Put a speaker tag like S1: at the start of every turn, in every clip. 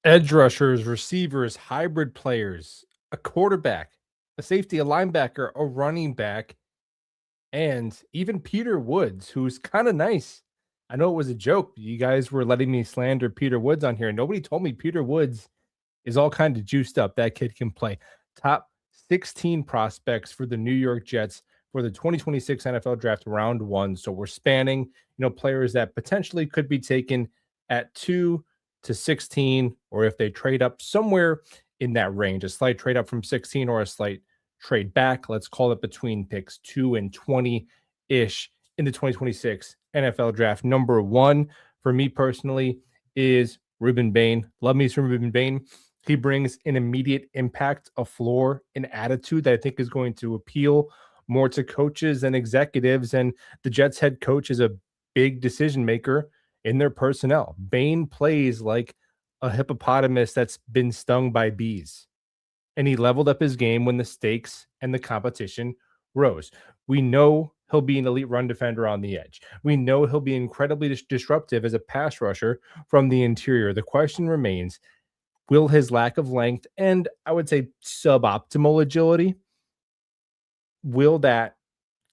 S1: edge rushers, receivers, hybrid players, a quarterback, a safety, a linebacker, a running back, and even Peter Woods, who's kind of nice. I know it was a joke. You guys were letting me slander Peter Woods on here. Nobody told me Peter Woods is all kind of juiced up. That kid can play. Top 16 prospects for the New York Jets for the 2026 NFL Draft round 1. So we're spanning, players that potentially could be taken at 2 to 16, or if they trade up somewhere in that range, a slight trade up from 16 or a slight trade back. Let's call it between picks 2 and 20 ish in the 2026 NFL Draft. Number 1 for me personally is Ruben Bane. Love me some Ruben Bane. He brings an immediate impact, a floor, an attitude that I think is going to appeal more to coaches and executives. And the Jets head coach is a big decision maker in their personnel. Bane plays like a hippopotamus that's been stung by bees. And he leveled up his game when the stakes and the competition rose. We know he'll be an elite run defender on the edge. We know he'll be incredibly disruptive as a pass rusher from the interior. The question remains, will his lack of length and I would say suboptimal agility, will that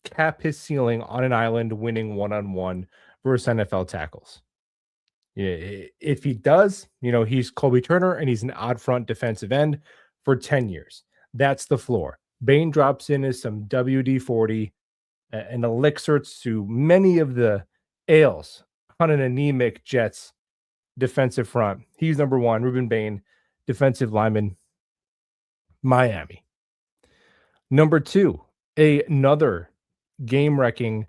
S1: cap his ceiling on an island winning one-on-one versus NFL tackles? Yeah, if he does, he's Kobe Turner and he's an odd front defensive end for 10 years. That's the floor. Bane drops in as some WD-40, an elixir to many of the ails on an anemic Jets defensive front. He's number 1, Ruben Bane, defensive lineman, Miami. Number 2, another game-wrecking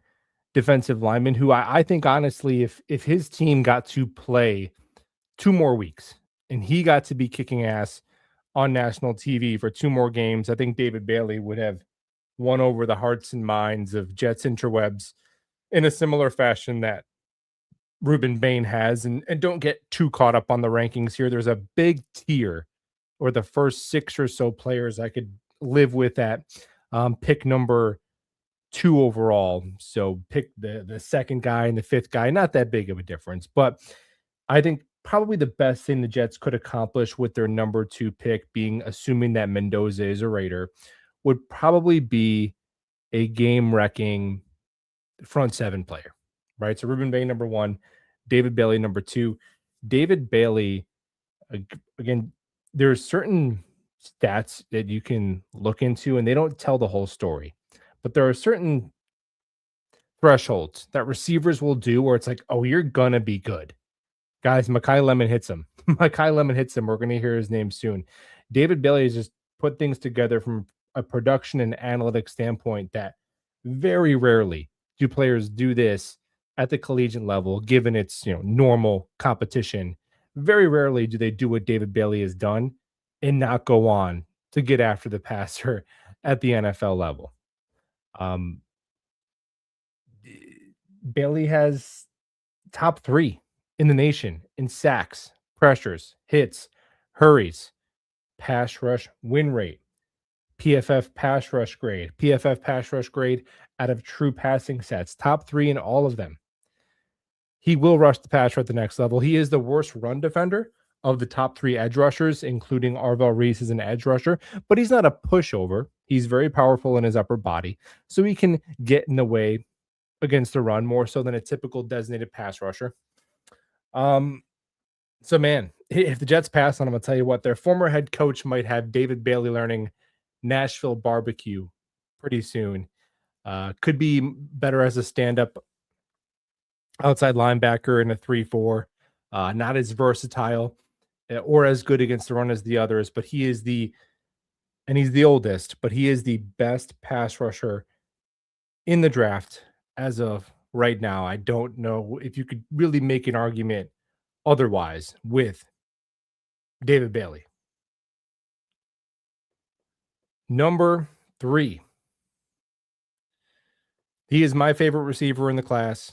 S1: defensive lineman who I think honestly, if his team got to play 2 more weeks and he got to be kicking ass on national TV for 2 more games, I think David Bailey would have won over the hearts and minds of Jets interwebs in a similar fashion that Ruben Bane has. And don't get too caught up on the rankings here. There's a big tier, or the first 6 or so players I could live with at pick number 2 overall. So pick the second guy and the 5th guy, not that big of a difference. But I think probably the best thing the Jets could accomplish with their number 2 pick, being assuming that Mendoza is a Raider, would probably be a game-wrecking front 7 player, right? So Ruben Bane, number 1, David Bailey, number 2. David Bailey, again, there's certain stats that you can look into, and they don't tell the whole story. But there are certain thresholds that receivers will do where it's like, oh, you're going to be good. Guys, Makai Lemon hits him. Makai Lemon hits him. We're going to hear his name soon. David Bailey has just put things together from a production and analytics standpoint that very rarely do players do this at the collegiate level, given its normal competition. Very rarely do they do what David Bailey has done and not go on to get after the passer at the NFL level. Bailey has top 3 in the nation in sacks, pressures, hits, hurries, pass rush win rate, PFF pass rush grade out of true passing sets, top 3 in all of them. He will rush the passer at the next level. He is the worst run defender of the top 3 edge rushers, including Arvell Reese as an edge rusher, but he's not a pushover. He's very powerful in his upper body, so he can get in the way against the run more so than a typical designated pass rusher. So man, if the Jets pass on him, I'll tell you what, their former head coach might have David Bailey learning Nashville barbecue pretty soon. Could be better as a stand-up outside linebacker in a 3-4. Not as versatile or as good against the run as the others, but he's the oldest, but he is the best pass rusher in the draft as of right now. I don't know if you could really make an argument otherwise with David Bailey. Number 3. He is my favorite receiver in the class.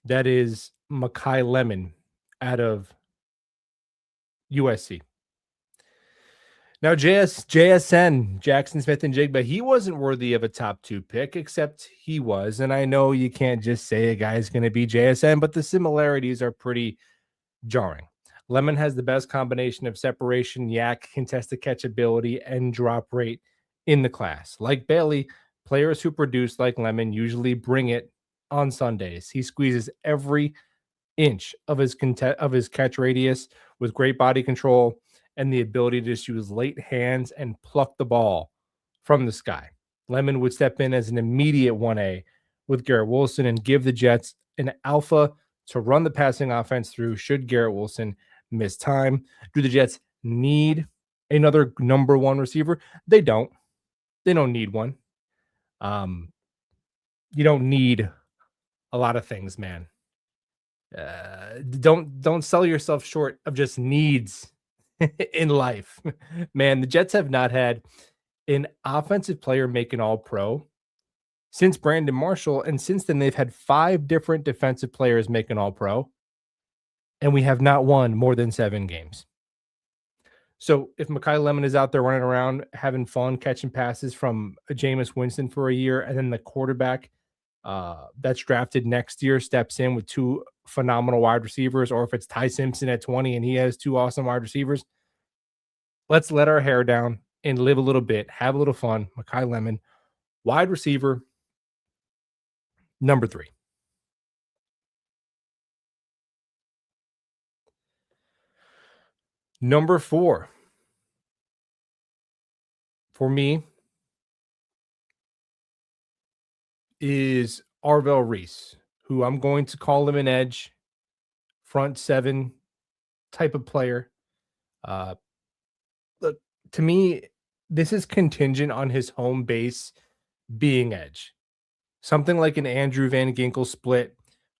S1: That is Makai Lemon out of USC. Now, JSN, Jackson Smith-Njigba, he wasn't worthy of a top 2 pick, except he was. And I know you can't just say a guy's going to be JSN, but the similarities are pretty jarring. Lemon has the best combination of separation, yak, contested catch ability, and drop rate in the class. Like Bailey, players who produce like Lemon usually bring it on Sundays. He squeezes every inch of his catch radius with great body control and the ability to just use late hands and pluck the ball from the sky. Lemon would step in as an immediate 1A with Garrett Wilson and give the Jets an alpha to run the passing offense through should Garrett Wilson miss time. Do the Jets need another number one receiver? They don't. They don't need one. You don't need a lot of things, man. Don't sell yourself short of just needs in life. Man, the Jets have not had an offensive player make an all-pro since Brandon Marshall, and since then they've had 5 different defensive players make an all-pro, and we have not won more than 7 games. So if Makai Lemon is out there running around having fun catching passes from Jameis Winston for a year, and then the quarterback that's drafted next year steps in with 2 phenomenal wide receivers, or if it's Ty Simpson at 20 and he has 2 awesome wide receivers, let's let our hair down and live a little bit, have a little fun. Makai Lemon, wide receiver, number 3. Number 4 for me is Arvell Reese, who I'm going to call him an edge, front 7 type of player. Look, to me, this is contingent on his home base being edge. Something like an Andrew Van Ginkel split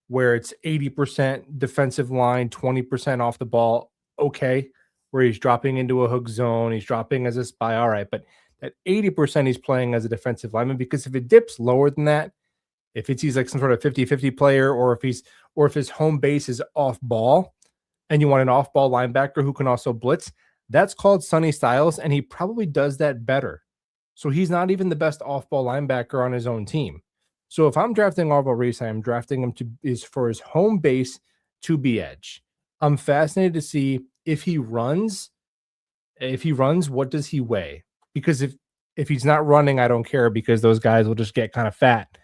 S1: where it's 80% defensive line, 20% off the ball. Okay. Where he's dropping into a hook zone, he's dropping as a spy. All right. But that 80% he's playing as a defensive lineman, because if it dips lower than that, if he's like some sort of 50-50 player, or if his home base is off ball and you want an off ball linebacker who can also blitz, that's called Sonny Styles, and he probably does that better. So he's not even the best off ball linebacker on his own team. So if I'm drafting Arvell Reese, I am drafting him for his home base to be edge. I'm fascinated to see if he runs, what does he weigh? Because if he's not running, I don't care, because those guys will just get kind of fat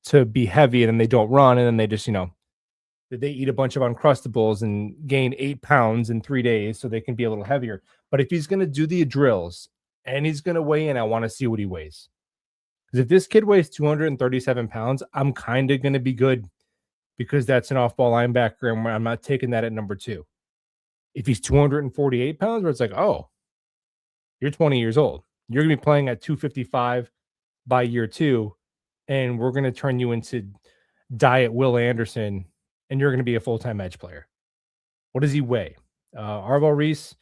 S1: to be heavy, and then they don't run, and then they just, they eat a bunch of Uncrustables and gain 8 pounds in 3 days so they can be a little heavier. But if he's going to do the drills and he's going to weigh in, I want to see what he weighs. Because if this kid weighs 237 pounds, I'm kind of going to be good, because that's an off-ball linebacker, and I'm not taking that at number 2. If he's 248 pounds, where it's like, oh, you're 20 years old. You're going to be playing at 255 by year 2, and we're going to turn you into Diet Will Anderson, and you're going to be a full-time edge player. What does he weigh? Arvell Reese,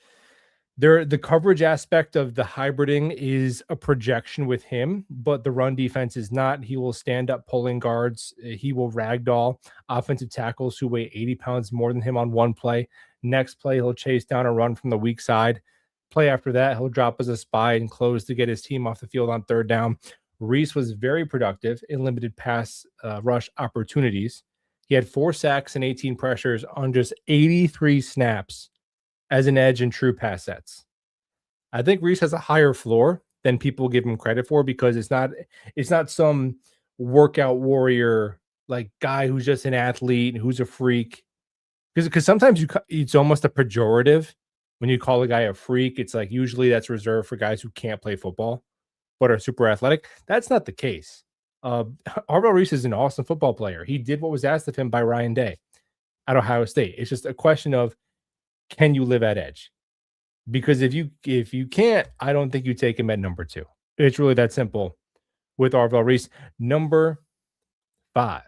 S1: the coverage aspect of the hybriding is a projection with him, but the run defense is not. He will stand up pulling guards. He will ragdoll offensive tackles who weigh 80 pounds more than him on one play. Next play, he'll chase down a run from the weak side. Play after that, he'll drop as a spy and close to get his team off the field on 3rd down. Reese was very productive in limited pass rush opportunities. He had 4 sacks and 18 pressures on just 83 snaps as an edge in true pass sets. I think Reese has a higher floor than people give him credit for, because it's not some workout warrior like guy who's just an athlete who's a freak. Because sometimes it's almost a pejorative when you call a guy a freak. It's like usually that's reserved for guys who can't play football but are super athletic. That's not the case. Arvell Reese is an awesome football player. He did what was asked of him by Ryan Day at Ohio State. It's just a question of, can you live at edge? Because if you can't, I don't think you take him at number 2. It's really that simple with Arvell Reese. Number 5.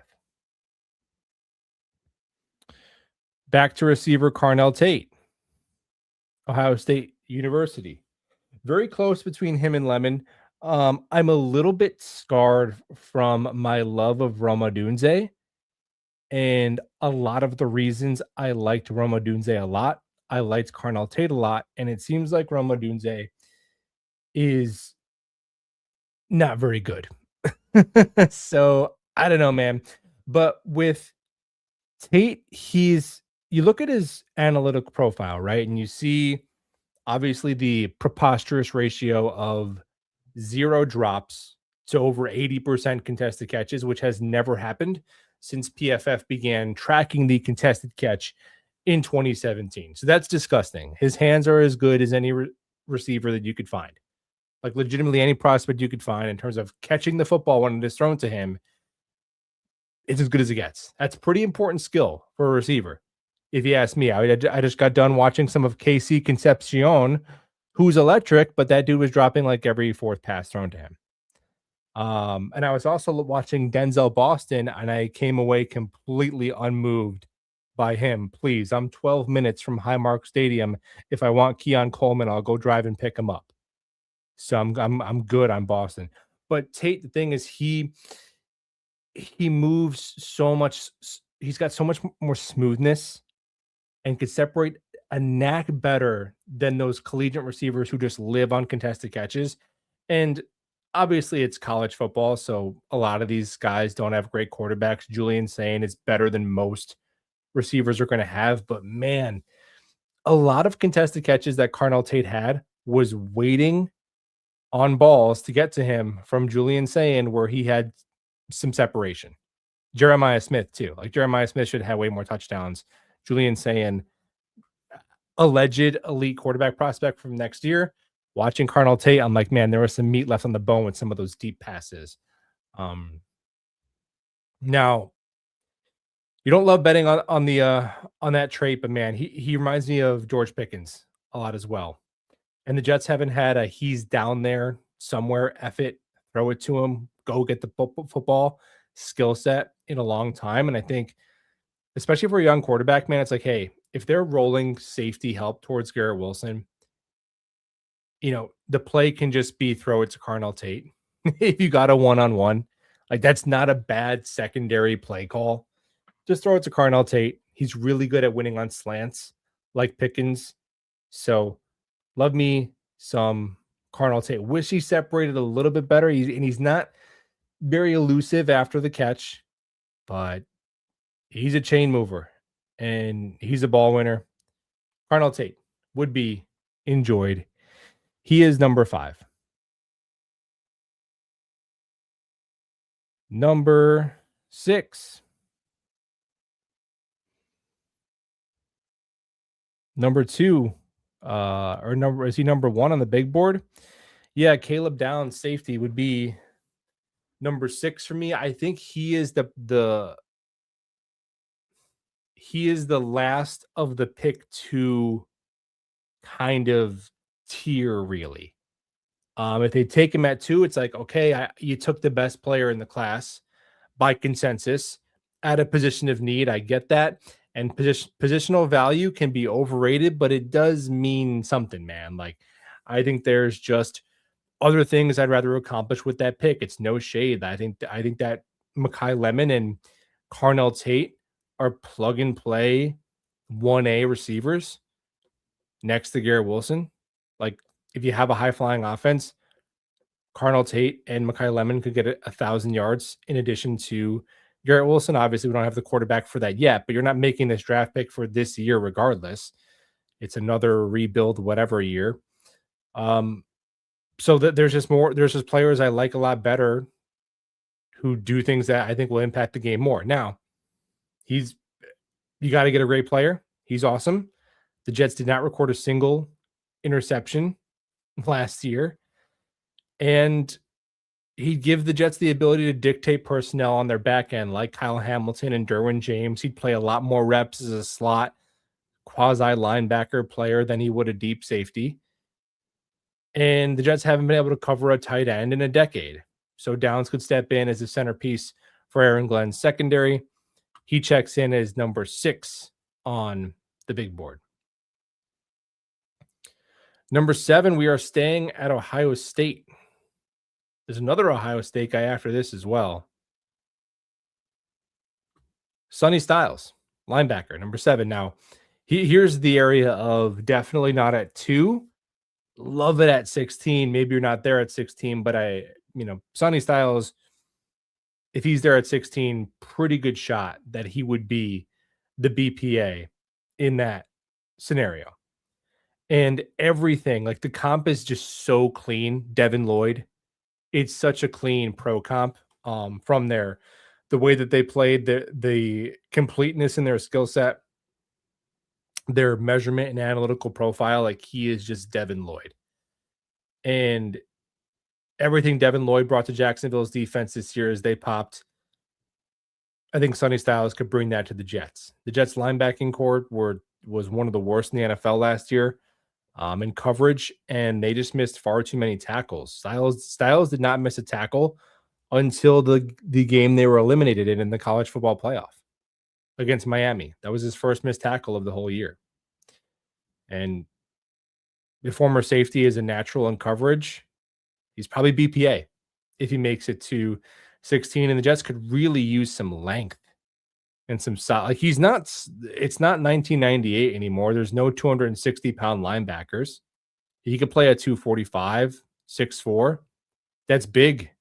S1: Back to receiver Carnell Tate, Ohio State University. Very close between him and Lemon. I'm a little bit scarred from my love of Rome Odunze, and a lot of the reasons I liked Rome Odunze a lot, I liked Carnell Tate a lot, and it seems like Rome Odunze is not very good. So I don't know, man. But with Tate, he's you look at his analytic profile, right? And you see obviously the preposterous ratio of 0 drops to over 80% contested catches, which has never happened since PFF began tracking the contested catch in 2017. So that's disgusting. His hands are as good as any receiver that you could find. Like legitimately any prospect you could find in terms of catching the football when it is thrown to him, it's as good as it gets. That's pretty important skill for a receiver. If you ask me, I just got done watching some of KC Concepcion, who's electric, but that dude was dropping like every fourth pass thrown to him. And I was also watching Denzel Boston, and I came away completely unmoved by him. Please, I'm 12 minutes from Highmark Stadium. If I want Keon Coleman, I'll go drive and pick him up. So I'm good on Boston. But Tate, the thing is, he moves so much. He's got so much more smoothness and could separate a knack better than those collegiate receivers who just live on contested catches. And obviously it's college football, so a lot of these guys don't have great quarterbacks. Julian saying is better than most receivers are going to have, but man, a lot of contested catches that Carnell Tate had was waiting on balls to get to him from Julian saying where he had some separation. Jeremiah Smith too. Like Jeremiah Smith should have way more touchdowns. Julian saying alleged elite quarterback prospect from next year. Watching Carnell Tate, I'm like, man, there was some meat left on the bone with some of those deep passes. Now you don't love betting on that trait, but man, he reminds me of George Pickens a lot as well. And the Jets haven't had a he's down there somewhere, F it, throw it to him, go get the football skill set in a long time. And I think, especially for a young quarterback, man, it's like, hey, if they're rolling safety help towards Garrett Wilson, the play can just be throw it to Carnell Tate. If you got a one-on-one, like that's not a bad secondary play call. Just throw it to Carnell Tate. He's really good at winning on slants like Pickens. So love me some Carnell Tate. Wish he separated a little bit better. He's not very elusive after the catch, but he's a chain mover and he's a ball winner. Carnell Tate would be enjoyed. He is number 5. Number 6. Number 2. Is he number 1 on the big board? Yeah, Caleb Downs, safety, would be number 6 for me. I think he is the last of the pick 2 kind of tier, really. If they take him at 2, it's like, okay, you took the best player in the class by consensus at a position of need. I get that. And positional value can be overrated, but it does mean something, man. Like, I think there's just other things I'd rather accomplish with that pick. It's no shade. I think that Makai Lemon and Carnell Tate are plug and play 1A receivers next to Garrett Wilson. Like, if you have a high flying offense, Carnell Tate and Makai Lemon could get 1,000 yards in addition to Garrett Wilson. Obviously, we don't have the quarterback for that yet, but you're not making this draft pick for this year regardless. It's another rebuild, whatever year. So that there's just players I like a lot better who do things that I think will impact the game more. Now, you got to get a great player. He's awesome. The Jets did not record a single interception last year. And he'd give the Jets the ability to dictate personnel on their back end, like Kyle Hamilton and Derwin James. He'd play a lot more reps as a slot quasi linebacker player than he would a deep safety. And the Jets haven't been able to cover a tight end in a decade. So Downs could step in as a centerpiece for Aaron Glenn's secondary. He checks in as number 6 on the big board. Number 7, we are staying at Ohio State. There's another Ohio State guy after this as well. Sonny Styles, linebacker, number 7. Now, here's the area of definitely not at 2. Love it at 16. Maybe you're not there at 16, but Sonny Styles, if he's there at 16, pretty good shot that he would be the BPA in that scenario. And everything, like the comp is just so clean. Devin Lloyd, it's such a clean pro comp from there. The way that they played, the completeness in their skill set, their measurement and analytical profile, like he is just Devin Lloyd. And everything Devin Lloyd brought to Jacksonville's defense this year is they popped. I think Sonny Styles could bring that to the Jets. The Jets linebacking core was one of the worst in the NFL last year in coverage, and they just missed far too many tackles. Styles did not miss a tackle until the game they were eliminated in the college football playoff against Miami. That was his first missed tackle of the whole year. And the former safety is a natural in coverage. He's probably BPA if he makes it to 16, and the Jets could really use some length and some solid. Like it's not 1998 anymore. There's no 260-pound linebackers. He could play at 245, 6'4". That's big.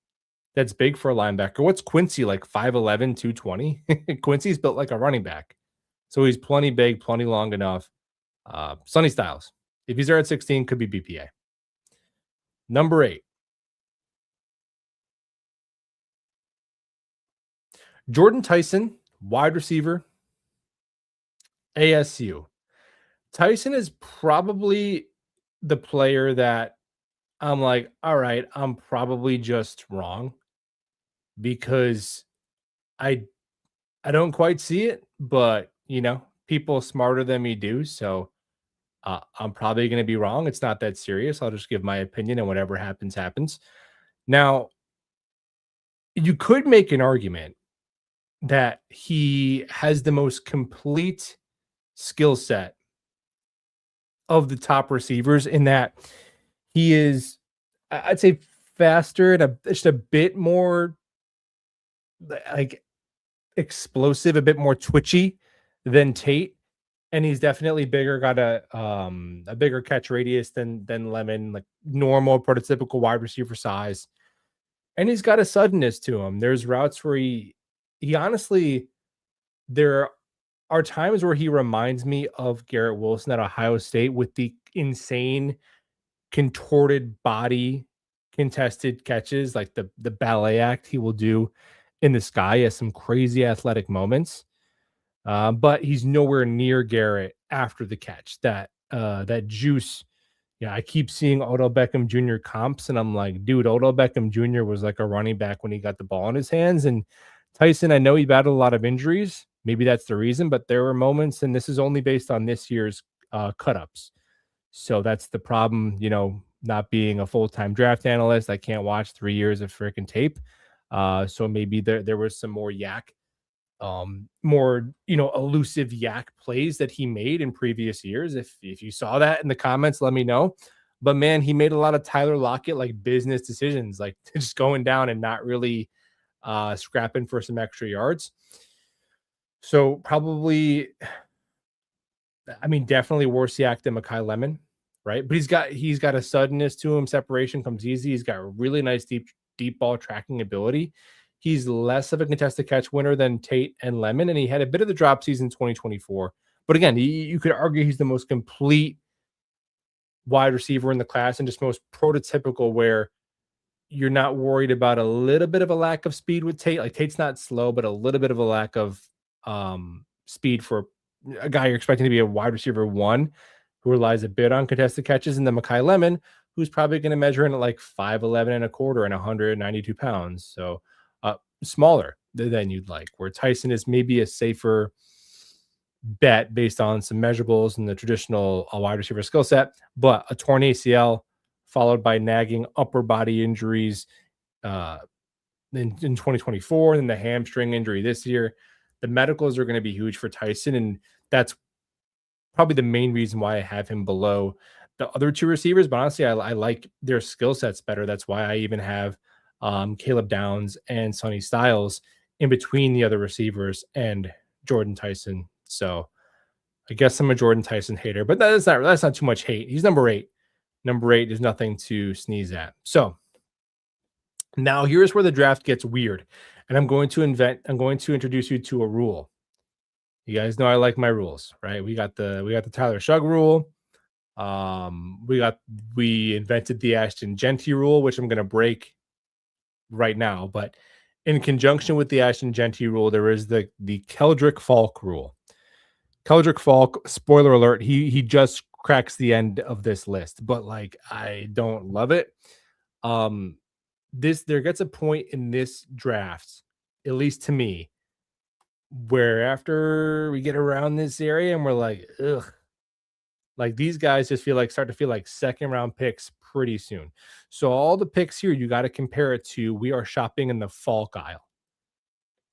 S1: That's big for a linebacker. What's Quincy like? 5'11", 220? Quincy's built like a running back. So he's plenty big, plenty long enough. Sonny Styles, if he's there at 16, could be BPA. Number 8. Jordyn Tyson, wide receiver, ASU. Tyson is probably the player that I'm like, all right, I'm probably just wrong because I don't quite see it, but people smarter than me do. So I'm probably going to be wrong. It's not that serious. I'll just give my opinion and whatever happens, happens. Now, you could make an argument that he has the most complete skill set of the top receivers in that he is, I'd say, faster and just a bit more like explosive, a bit more twitchy than Tate. And he's definitely bigger, got a bigger catch radius than Lemon, like normal prototypical wide receiver size. And he's got a suddenness to him. There's routes where he honestly, there are times where he reminds me of Garrett Wilson at Ohio State with the insane contorted body contested catches, like the ballet act he will do in the sky. He has some crazy athletic moments. But he's nowhere near Garrett after the catch. That juice. Yeah, I keep seeing Odell Beckham Jr. comps, and I'm like, dude, Odell Beckham Jr. was like a running back when he got the ball in his hands. And Tyson, I know he battled a lot of injuries. Maybe that's the reason, but there were moments, and this is only based on this year's cut-ups. So that's the problem, not being a full-time draft analyst. I can't watch 3 years of freaking tape. So maybe there was some more more elusive yak plays that he made in previous years. If you saw that in the comments, let me know. But man, he made a lot of Tyler Lockett like business decisions, like just going down and not really scrapping for some extra yards. So probably, definitely worse yak than Makai Lemon, right? But he's got a suddenness to him. Separation comes easy. He's got a really nice deep ball tracking ability. He's less of a contested catch winner than Tate and Lemon, and he had a bit of the drop season 2024. But again, you could argue he's the most complete wide receiver in the class and just most prototypical where you're not worried about a little bit of a lack of speed with Tate. Like Tate's not slow, but a little bit of a lack of speed for a guy you're expecting to be a wide receiver 1 who relies a bit on contested catches, and then Makai Lemon, who's probably going to measure in at like 5'11 and a quarter and 192 pounds. So smaller than you'd like, where Tyson is maybe a safer bet based on some measurables and the traditional wide receiver skill set, but a torn ACL followed by nagging upper body injuries in 2024, and then the hamstring injury this year. The medicals are going to be huge for Tyson, and that's probably the main reason why I have him below the other 2 receivers. But honestly, I like their skill sets better. That's why I even have Caleb Downs and Sonny Styles in between the other receivers and Jordyn Tyson. So I guess I'm a Jordyn Tyson hater, but that's not too much hate. He's number 8. Number 8 is nothing to sneeze at. So now here's where the draft gets weird. And I'm going to introduce you to a rule. You guys know I like my rules, right? We got the Tyler Shug rule. We invented the Ashton Genty rule, which I'm going to break right now. But in conjunction with the Ashton Genty rule, there is the Keldrick Falk rule. Keldrick Falk, spoiler alert, he just cracks the end of this list, but like I don't love it. There gets a point in this draft, at least to me, where after we get around this area and we're like, ugh, like these guys just start to feel like second round picks pretty soon. So all the picks here, you got to compare it to we are shopping in the Falk aisle.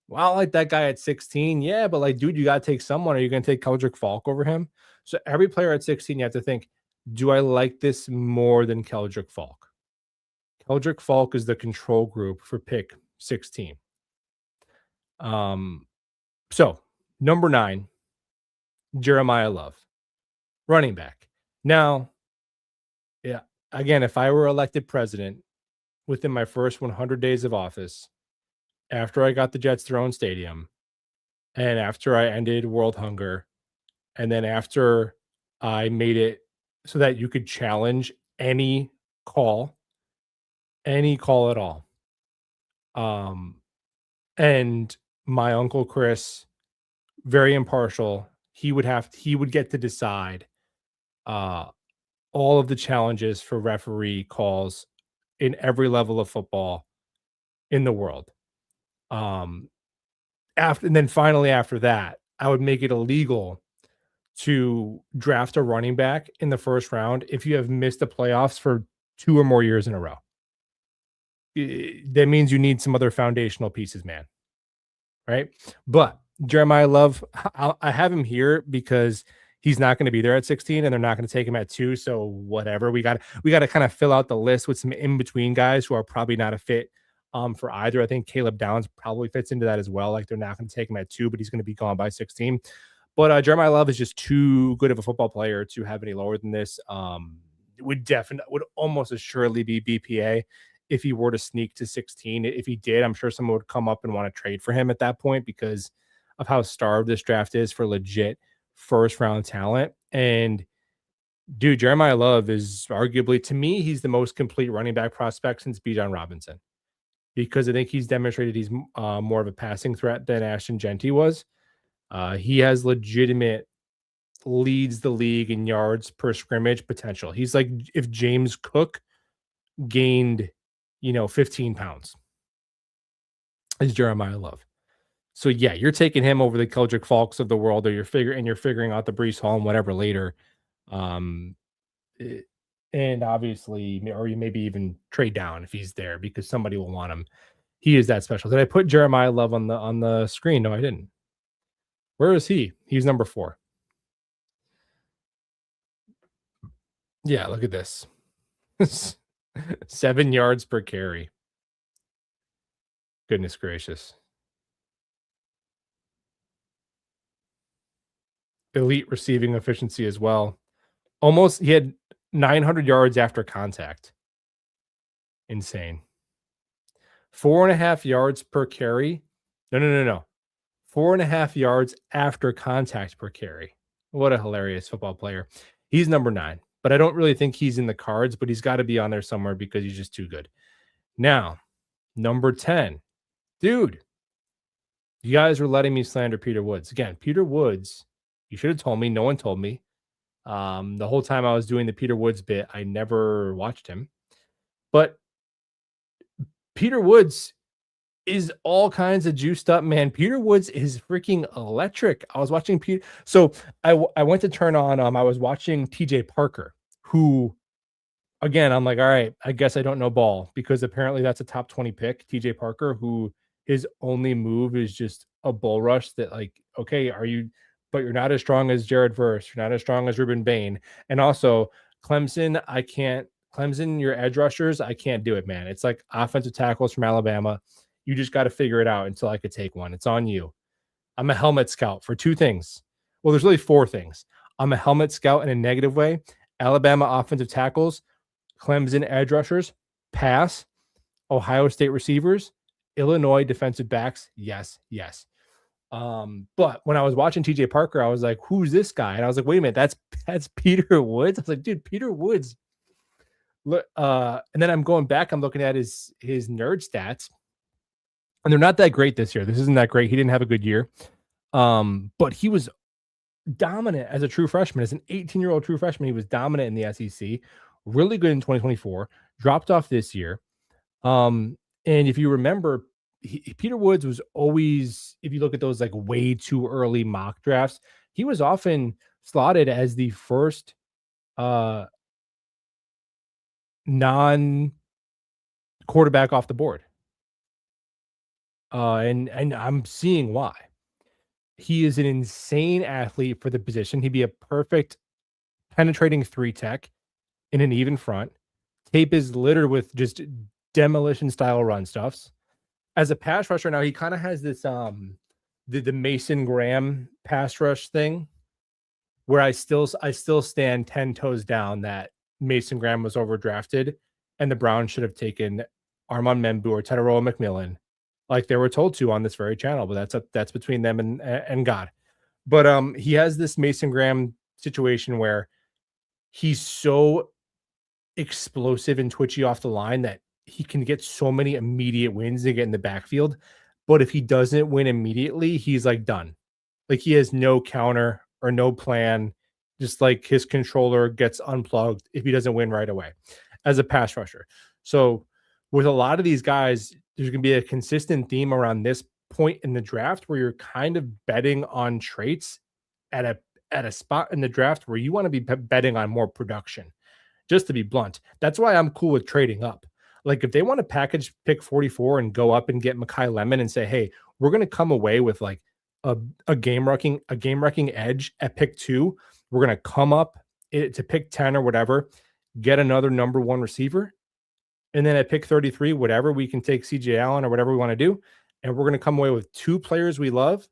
S1: Well, I like that guy at 16. Yeah, but like, dude, you got to take someone. Are you going to take Keldrick Falk over him? So every player at 16, you have to think, do I like this more than Keldrick Falk? Keldrick Falk is the control group for pick 16. So number 9, Jeremiyah Love, running back. Now, yeah, again, if I were elected president within my first 100 days of office, after I got the Jets their own stadium, and after I ended world hunger, and then after I made it so that you could challenge any call at all. And my uncle Chris, very impartial, he would get to decide all of the challenges for referee calls in every level of football in the world. And then finally after that, I would make it illegal to draft a running back in the first round if you have missed the playoffs for 2 or more years in a row. That means you need some other foundational pieces, man. Right? But Jeremiyah Love, I have him here because he's not going to be there at 16 and they're not going to take him at 2. So whatever, we got to kind of fill out the list with some in-between guys who are probably not a fit for either. I think Caleb Downs probably fits into that as well. Like they're not going to take him at 2, but he's going to be gone by 16. But Jeremiyah Love is just too good of a football player to have any lower than this. It would almost assuredly be BPA if he were to sneak to 16. If he did, I'm sure someone would come up and want to trade for him at that point because of how starved this draft is for legit first round talent. And dude, Jeremiyah Love is arguably, to me, he's the most complete running back prospect since Bijan Robinson, because I think he's demonstrated he's more of a passing threat than Ashton Genty was. He has legitimate leads the league in yards per scrimmage potential. He's like if James Cook gained 15 pounds is Jeremiyah Love. So yeah, you're taking him over the Keldrick Falks of the world, or you're figuring out the Breece Hall and whatever later. And obviously, or you maybe even trade down if he's there because somebody will want him. He is that special. Did I put Jeremiyah Love on the screen? No, I didn't. Where is he? He's number 4. Yeah, look at this. 7 yards per carry. Goodness gracious. Elite receiving efficiency as well. He had 900 yards after contact. Insane. 4.5 yards per carry. No. 4.5 yards after contact per carry. What a hilarious football player. He's number 9, but I don't really think he's in the cards, but he's got to be on there somewhere because he's just too good. Now, number 10. Dude, you guys were letting me slander Peter Woods. Again, Peter Woods, you should have told me. No one told me. The whole time I was doing the Peter Woods bit, I never watched him. But Peter Woods is all kinds of juiced up, man. Peter Woods is freaking electric. I was watching Peter. So I went to turn on, I was watching TJ Parker, who, again, I'm like, all right, I guess I don't know ball because apparently that's a top 20 pick, TJ Parker, who his only move is just a bull rush that like, okay, but you're not as strong as Jared Verse. You're not as strong as Ruben Bane. And also Clemson, your edge rushers, I can't do it, man. It's like offensive tackles from Alabama. You just got to figure it out until I could take one. It's on you. I'm a helmet scout for 2 things. Well, there's really 4 things. I'm a helmet scout in a negative way. Alabama offensive tackles, Clemson edge rushers, pass, Ohio State receivers, Illinois defensive backs. Yes. But when I was watching TJ Parker, I was like, who's this guy? And I was like, wait a minute, that's Peter Woods. I was like, dude, Peter Woods. Look, and then I'm going back, I'm looking at his nerd stats, and they're not that great this year. This isn't that great. He didn't have a good year. But he was dominant as a true freshman. As an 18-year-old true freshman, he was dominant in the SEC, really good in 2024, dropped off this year. And if you remember, Peter Woods was always, if you look at those like way too early mock drafts, he was often slotted as the first non quarterback off the board. And I'm seeing why. He is an insane athlete for the position. He'd be a perfect penetrating 3-tech in an even front. Tape is littered with just demolition style run stuffs. As a pass rusher now, he kind of has this the Mason Graham pass rush thing, where I still stand 10 toes down that Mason Graham was overdrafted and the Browns should have taken Armand Membu or Teteroa McMillan, like they were told to on this very channel. But that's between them and God. But he has this Mason Graham situation where he's so explosive and twitchy off the line that he can get so many immediate wins and get in the backfield. But if he doesn't win immediately, he's like done. Like he has no counter or no plan. Just like his controller gets unplugged if he doesn't win right away as a pass rusher. So with a lot of these guys, there's going to be a consistent theme around this point in the draft where you're kind of betting on traits at a spot in the draft where you want to be betting on more production. Just to be blunt, that's why I'm cool with trading up. Like if they want to package pick 44 and go up and get Makai Lemon and say, hey, we're going to come away with like a game wrecking edge at pick 2. We're going to come up to pick 10 or whatever, get another number 1 receiver. And then at pick 33, whatever, we can take CJ Allen or whatever we want to do. And we're going to come away with 2 players we love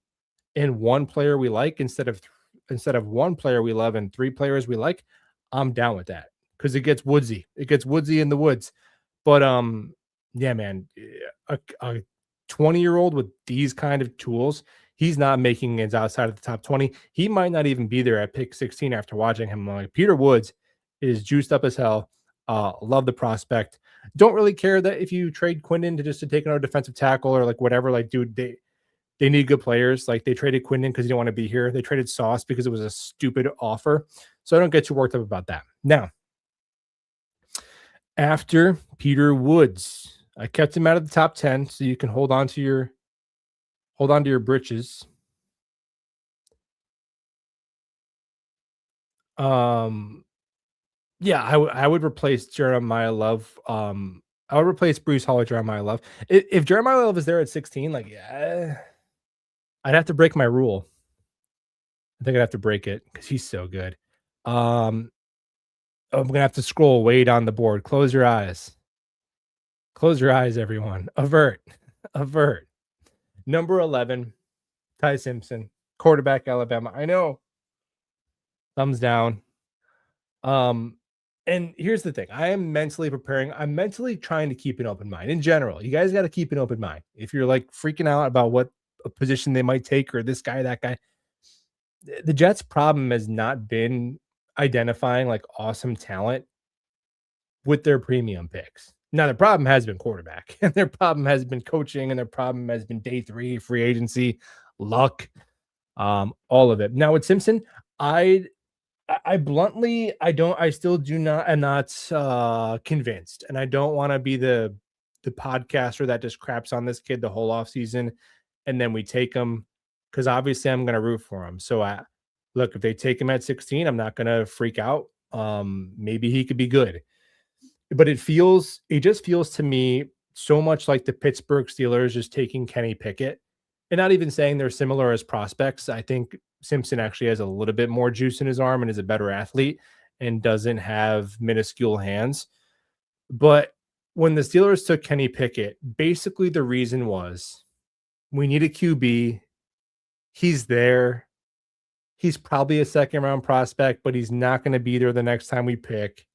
S1: and 1 player we like instead of 1 player we love and 3 players we like. I'm down with that because it gets woodsy. It gets woodsy in the woods. But yeah, man, a 20-year-old with these kind of tools, he's not making it outside of the top 20. He might not even be there at pick 16 after watching him. Like Peter Woods is juiced up as hell. Love the prospect. Don't really care that if you trade Quinnen to take another defensive tackle or like whatever. Like, dude, they need good players. Like they traded Quinnen because he didn't want to be here. They traded Sauce because it was a stupid offer. So I don't get too worked up about that. Now, after Peter Woods, I kept him out of the top 10 so you can hold on to your britches. Yeah, I would replace Jeremiyah Love. I would replace Bruce Hall with Jeremiyah Love. If Jeremiyah Love is there at 16, like yeah, I'd have to break my rule. I think I'd have to break it because he's so good. I'm gonna have to scroll way down the board. Close your eyes. Close your eyes, everyone. Avert. Avert. Number 11, Ty Simpson, quarterback, Alabama. I know. Thumbs down. And here's the thing. I am mentally preparing. I'm mentally trying to keep an open mind. In general, you guys got to keep an open mind. If you're like freaking out about what a position they might take or this guy, that guy, the Jets' problem has not been identifying like awesome talent with their premium picks. Now, the problem has been quarterback, and their problem has been coaching, and their problem has been day 3, free agency, luck, all of it. Now, with Simpson, I bluntly, I still do not, am not convinced, and I don't want to be the podcaster that just craps on this kid the whole offseason, and then we take him because obviously I'm going to root for him. So, look, if they take him at 16, I'm not going to freak out. Maybe he could be good. But it just feels to me so much like the Pittsburgh Steelers just taking Kenny Pickett and not even saying they're similar as prospects. I think Simpson actually has a little bit more juice in his arm and is a better athlete and doesn't have minuscule hands. But when the Steelers took Kenny Pickett, basically the reason was we need a QB. He's there. He's probably a second-round prospect, but he's not going to be there the next time we pick.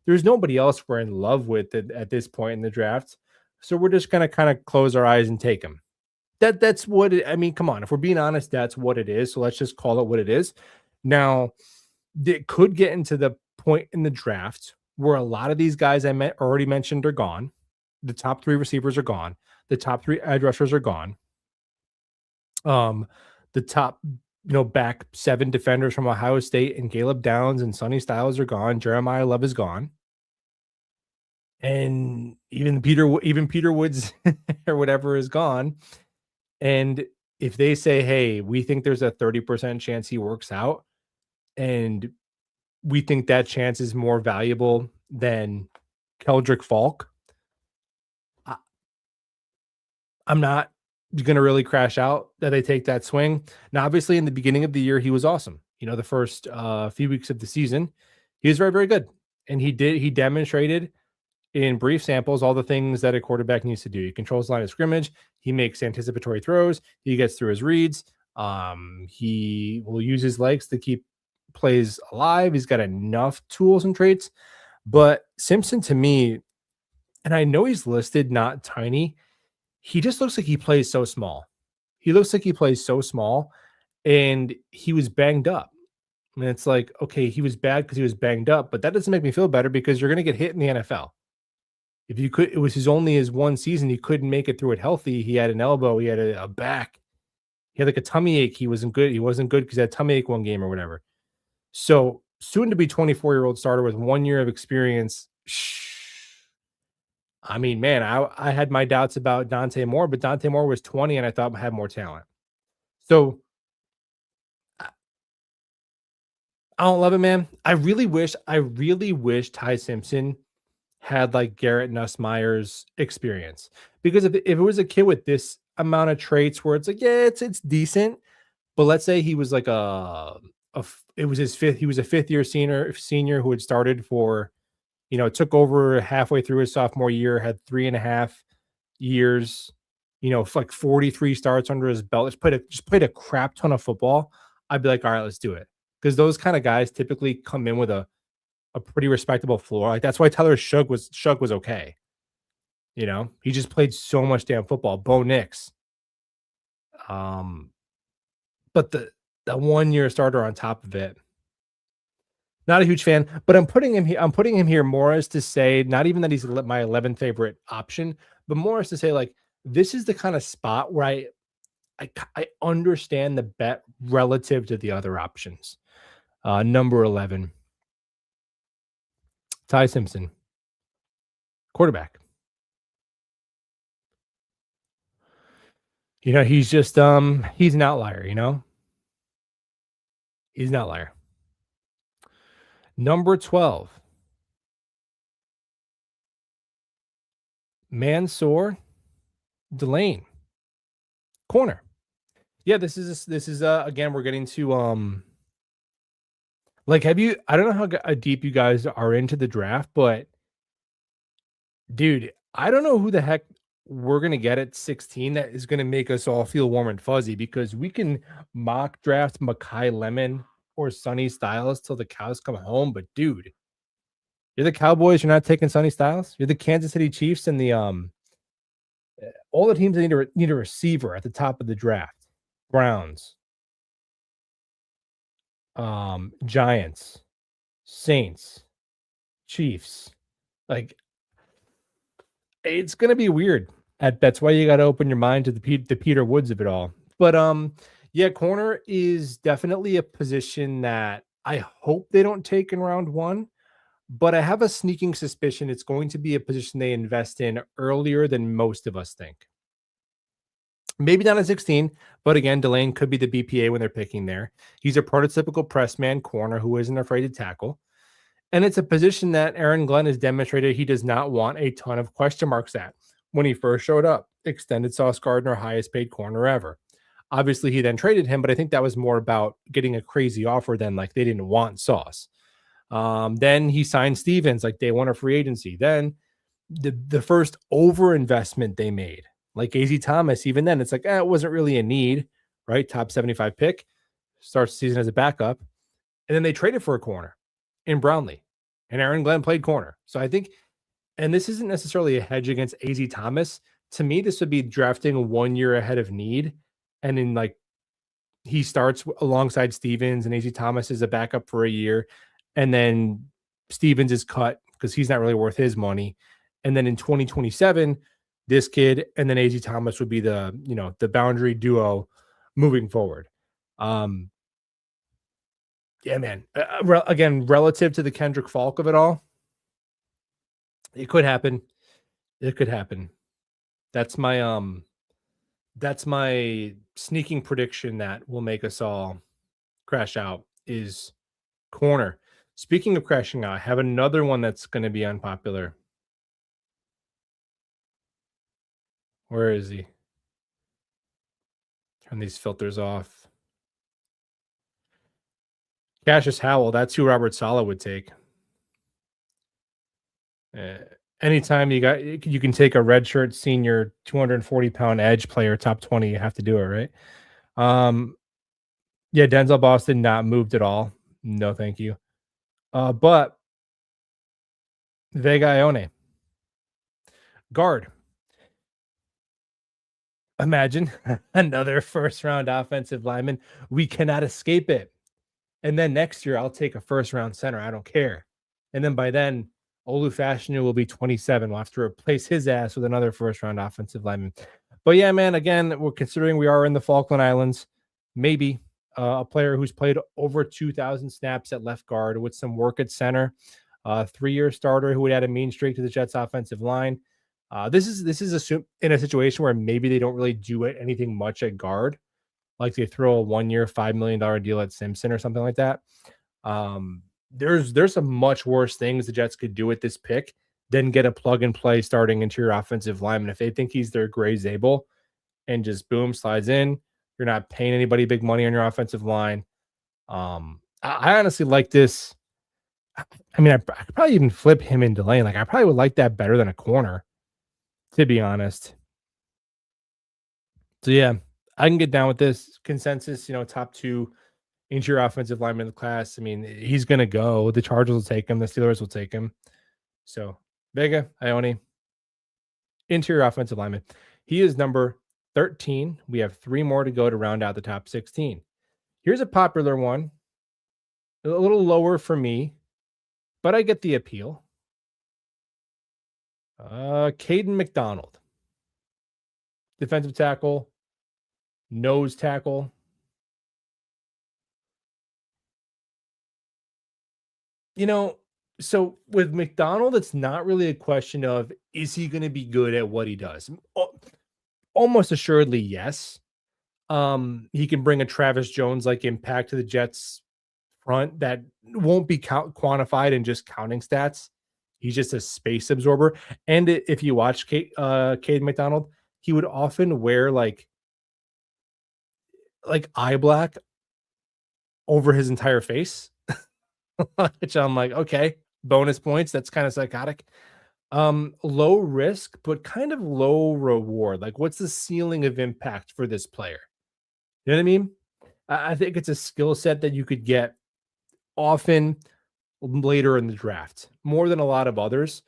S1: There's nobody else we're in love with at this point in the draft. So we're just going to kind of close our eyes and take him. That's what it, I mean, come on. If we're being honest, that's what it is. So let's just call it what it is. Now, it could get into the point in the draft where a lot of these guys already mentioned are gone. The top 3 receivers are gone. The top 3 edge rushers are gone. The top, back 7 defenders from Ohio State and Caleb Downs and Sonny Styles are gone. Jeremiyah Love is gone. And even Peter Woods or whatever is gone. And if they say, "Hey, we think there's a 30% chance he works out," and we think that chance is more valuable than Keldrick Falk, I, I'm not going to really crash out that they take that swing. Now, obviously, in the beginning of the year, he was awesome. The first few weeks of the season, he was very, very good. And he demonstrated in brief samples all the things that a quarterback needs to do. He controls the line of scrimmage. He makes anticipatory throws. He gets through his reads. He will use his legs to keep plays alive. He's got enough tools and traits. But Simpson, to me, and I know he's listed not tiny, he just looks like he plays so small. He looks like he plays so small, and he was banged up. And it's like, okay, he was bad because he was banged up, but that doesn't make me feel better because you're going to get hit in the NFL. If you could, it was his one season. He couldn't make it through it healthy. He had an elbow. He had a back. He had like a tummy ache. He wasn't good. He wasn't good because he had tummy ache one game or whatever. So soon to be 24-year-old starter with 1 year of experience. I mean, man, I had my doubts about Dante Moore, but Dante Moore was 20 and I thought had more talent. So I don't love it, man. I really wish Ty Simpson had like Garrett Nussmeier's experience, because if it was a kid with this amount of traits where it's like, yeah, it's decent, but let's say he was like it was his fifth, he was a 5th year senior who had started for, took over halfway through his sophomore year, had 3.5 years, like 43 starts under his belt, just played a crap ton of football. I'd be like, all right, let's do it. Because those kind of guys typically come in with a pretty respectable floor. Like that's why Tyler Shug was okay. He just played so much damn football. Bo Nix. But the 1 year starter on top of it, not a huge fan, but I'm putting him here more as to say, not even that he's my 11th favorite option, but more as to say, like, this is the kind of spot where I understand the bet relative to the other options. Number 11, Ty Simpson, quarterback. He's just he's an outlier. He's an outlier. Number 12, Mansour, Delane, corner. Yeah, this is again, we're getting to like, I don't know how deep you guys are into the draft, but dude, I don't know who the heck we're gonna get at 16 that is gonna make us all feel warm and fuzzy, because we can mock draft Makai Lemon or Sonny Styles till the cows come home, but dude, you're the Cowboys, you're not taking Sonny Styles. You're the Kansas City Chiefs and the all the teams that need a receiver at the top of the draft. Browns, Giants, Saints, Chiefs. Like, it's gonna be weird. That's why you got to open your mind to the Peter Woods of it all. But yeah, corner is definitely a position that I hope they don't take in round 1. But I have a sneaking suspicion it's going to be a position they invest in earlier than most of us think. Maybe not at 16, but again, Delane could be the BPA when they're picking there. He's a prototypical press man corner who isn't afraid to tackle. And it's a position that Aaron Glenn has demonstrated he does not want a ton of question marks at. When he first showed up, extended Sauce Gardner, highest paid corner ever. Obviously, he then traded him, but I think that was more about getting a crazy offer than like they didn't want Sauce. Then he signed Stevens like day 1 of free agency. Then the first overinvestment they made, like AZ Thomas, even then it's like, it wasn't really a need, right? Top 75 pick, starts the season as a backup. And then they traded for a corner in Brownlee, and Aaron Glenn played corner. So I think, and this isn't necessarily a hedge against AZ Thomas, to me, this would be drafting 1 year ahead of need, and then like he starts alongside Stevens and AJ Thomas is a backup for a year, and then Stevens is cut because he's not really worth his money. And then in 2027, this kid and then AJ Thomas would be the boundary duo moving forward. Yeah, man. Again, relative to the Kendrick Falk of it all, it could happen. It could happen. That's my sneaking prediction that will make us all crash out is corner. Speaking of crashing out, I have another one that's going to be unpopular. Where is he? Turn these filters off. Cassius Howell, that's who Robert Saleh would take. Anytime you can take a redshirt senior 240-pound edge player top 20, you have to do it, right? Yeah, Denzel Boston not moved at all. No, thank you. But Vega Ioane, guard. Imagine another first-round offensive lineman. We cannot escape it. And then next year, I'll take a first-round center. I don't care. And then by then, Olu Fashanu will be 27. We'll have to replace his ass with another first-round offensive lineman. But yeah, man, again, we're considering we are in the Falkland Islands. Maybe a player who's played over 2,000 snaps at left guard with some work at center. 3-year starter who would add a mean streak to the Jets' offensive line. This is in a situation where maybe they don't really do anything much at guard, like they throw a 1-year, $5 million deal at Simpson or something like that. There's some much worse things the Jets could do with this pick than get a plug and play starting interior offensive lineman. If they think he's their Gray Zabel and just boom slides in, you're not paying anybody big money on your offensive line. I honestly like this. I mean, I could probably even flip him in Delane. Like I probably would like that better than a corner, to be honest. So yeah, I can get down with this consensus. Top 2 interior offensive lineman in the class. I mean, he's gonna go. The Chargers will take him. The Steelers will take him. So Vega Ioane, interior offensive lineman. He is number 13. We have 3 more to go to round out the top 16. Here's a popular one, a little lower for me, but I get the appeal. Kayden McDonald, defensive tackle, nose tackle. So with McDonald, it's not really a question of is he going to be good at what he does? Almost assuredly, yes. He can bring a Travis Jones like impact to the Jets front that won't be quantified in just counting stats. He's just a space absorber. And if you watch Kayden McDonald, he would often wear like eye black over his entire face, which I'm like, okay, bonus points. That's kind of psychotic. Low risk, but kind of low reward. Like, what's the ceiling of impact for this player? You know what I mean? I think it's a skill set that you could get often later in the draft, more than a lot of others.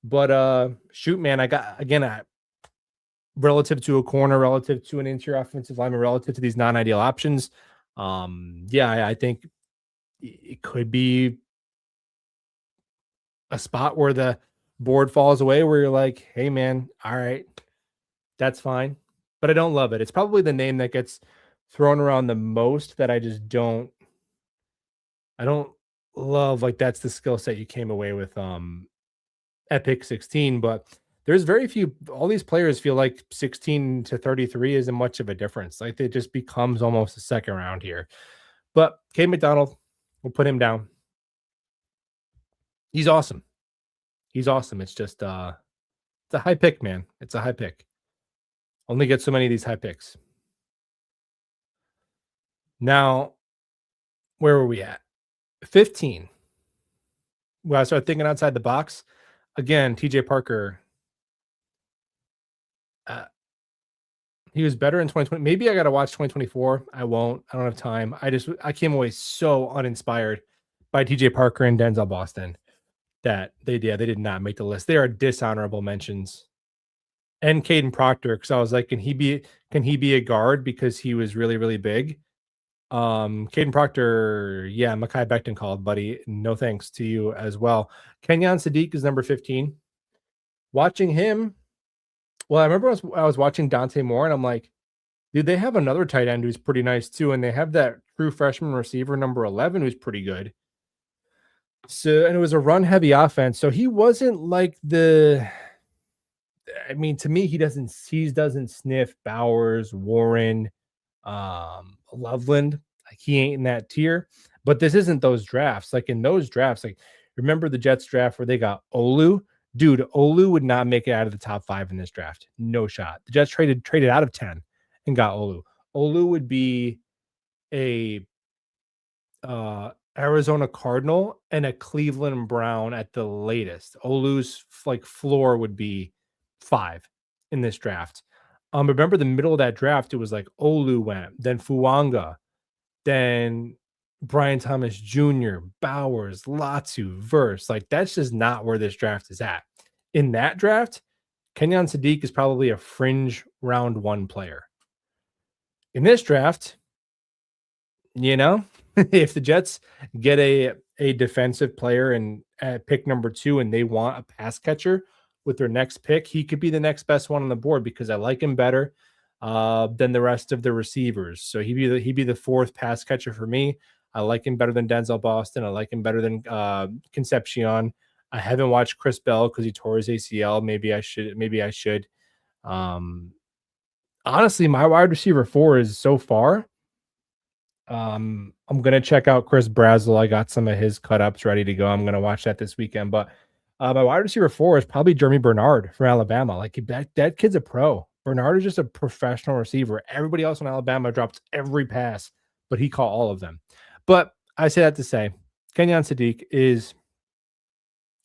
S1: But shoot, man, I got relative to a corner, relative to an interior offensive lineman, relative to these non-ideal options. Yeah, I think it could be a spot where the board falls away, where you're like, hey, man, all right, that's fine. But I don't love it. It's probably the name that gets thrown around the most that I don't love. Like, that's the skill set you came away with at pick 16. But there's very few, all these players feel like 16 to 33 isn't much of a difference. Like, it just becomes almost a second round here. But Kayden McDonald, we'll put him down. He's awesome. He's awesome. It's just it's a high pick, man. It's a high pick. Only get so many of these high picks. Now, where were we at? 15. Well, I started thinking outside the box. Again, TJ Parker. He was better in 2020. Maybe I got to watch 2024. I won't. I don't have time. I came away so uninspired by TJ Parker and Denzel Boston that they did not make the list. They are dishonorable mentions. and Caden Proctor, because I was like, can he be a guard because he was really, really big? Caden Proctor, yeah, Makai Becton called, buddy. No thanks to you as well. Kenyon Sadiq is number 15. Watching him, well, I remember I was watching Dante Moore, and I'm like, dude, they have another tight end who's pretty nice too, and they have that true freshman receiver number 11 who's pretty good. So, and it was a run-heavy offense, so he wasn't like the. I mean, to me, he doesn't sniff Bowers, Warren, Loveland. Like, he ain't in that tier. But this isn't those drafts. Like, in those drafts, like, remember the Jets draft where they got Olu? Dude, Olu would not make it out of the top 5 in this draft. No shot. The Jets traded out of 10 and got Olu. Olu would be a Arizona Cardinal and a Cleveland Brown at the latest. Olu's like floor would be 5 in this draft. Remember the middle of that draft, it was like Olu went, then Fuanga, then Brian Thomas Jr., Bowers, Latu, Verse. Like, that's just not where this draft is at. In that draft, Kenyon Sadiq is probably a fringe round 1 player. In this draft, you know, if the Jets get a defensive player and at pick number 2 and they want a pass catcher with their next pick, he could be the next best one on the board because I like him better than the rest of the receivers. So he'd be the 4th pass catcher for me. I like him better than Denzel Boston. I like him better than Concepcion. I haven't watched Chris Bell because he tore his ACL. Maybe I should. Honestly, my wide receiver 4 is so far. I'm gonna check out Chris Brazel. I got some of his cut ups ready to go. I'm gonna watch that this weekend. But my wide receiver 4 is probably Jeremy Bernard from Alabama. Like, that kid's a pro. Bernard is just a professional receiver. Everybody else in Alabama drops every pass, but he caught all of them. But I say that to say, Kenyon Sadiq is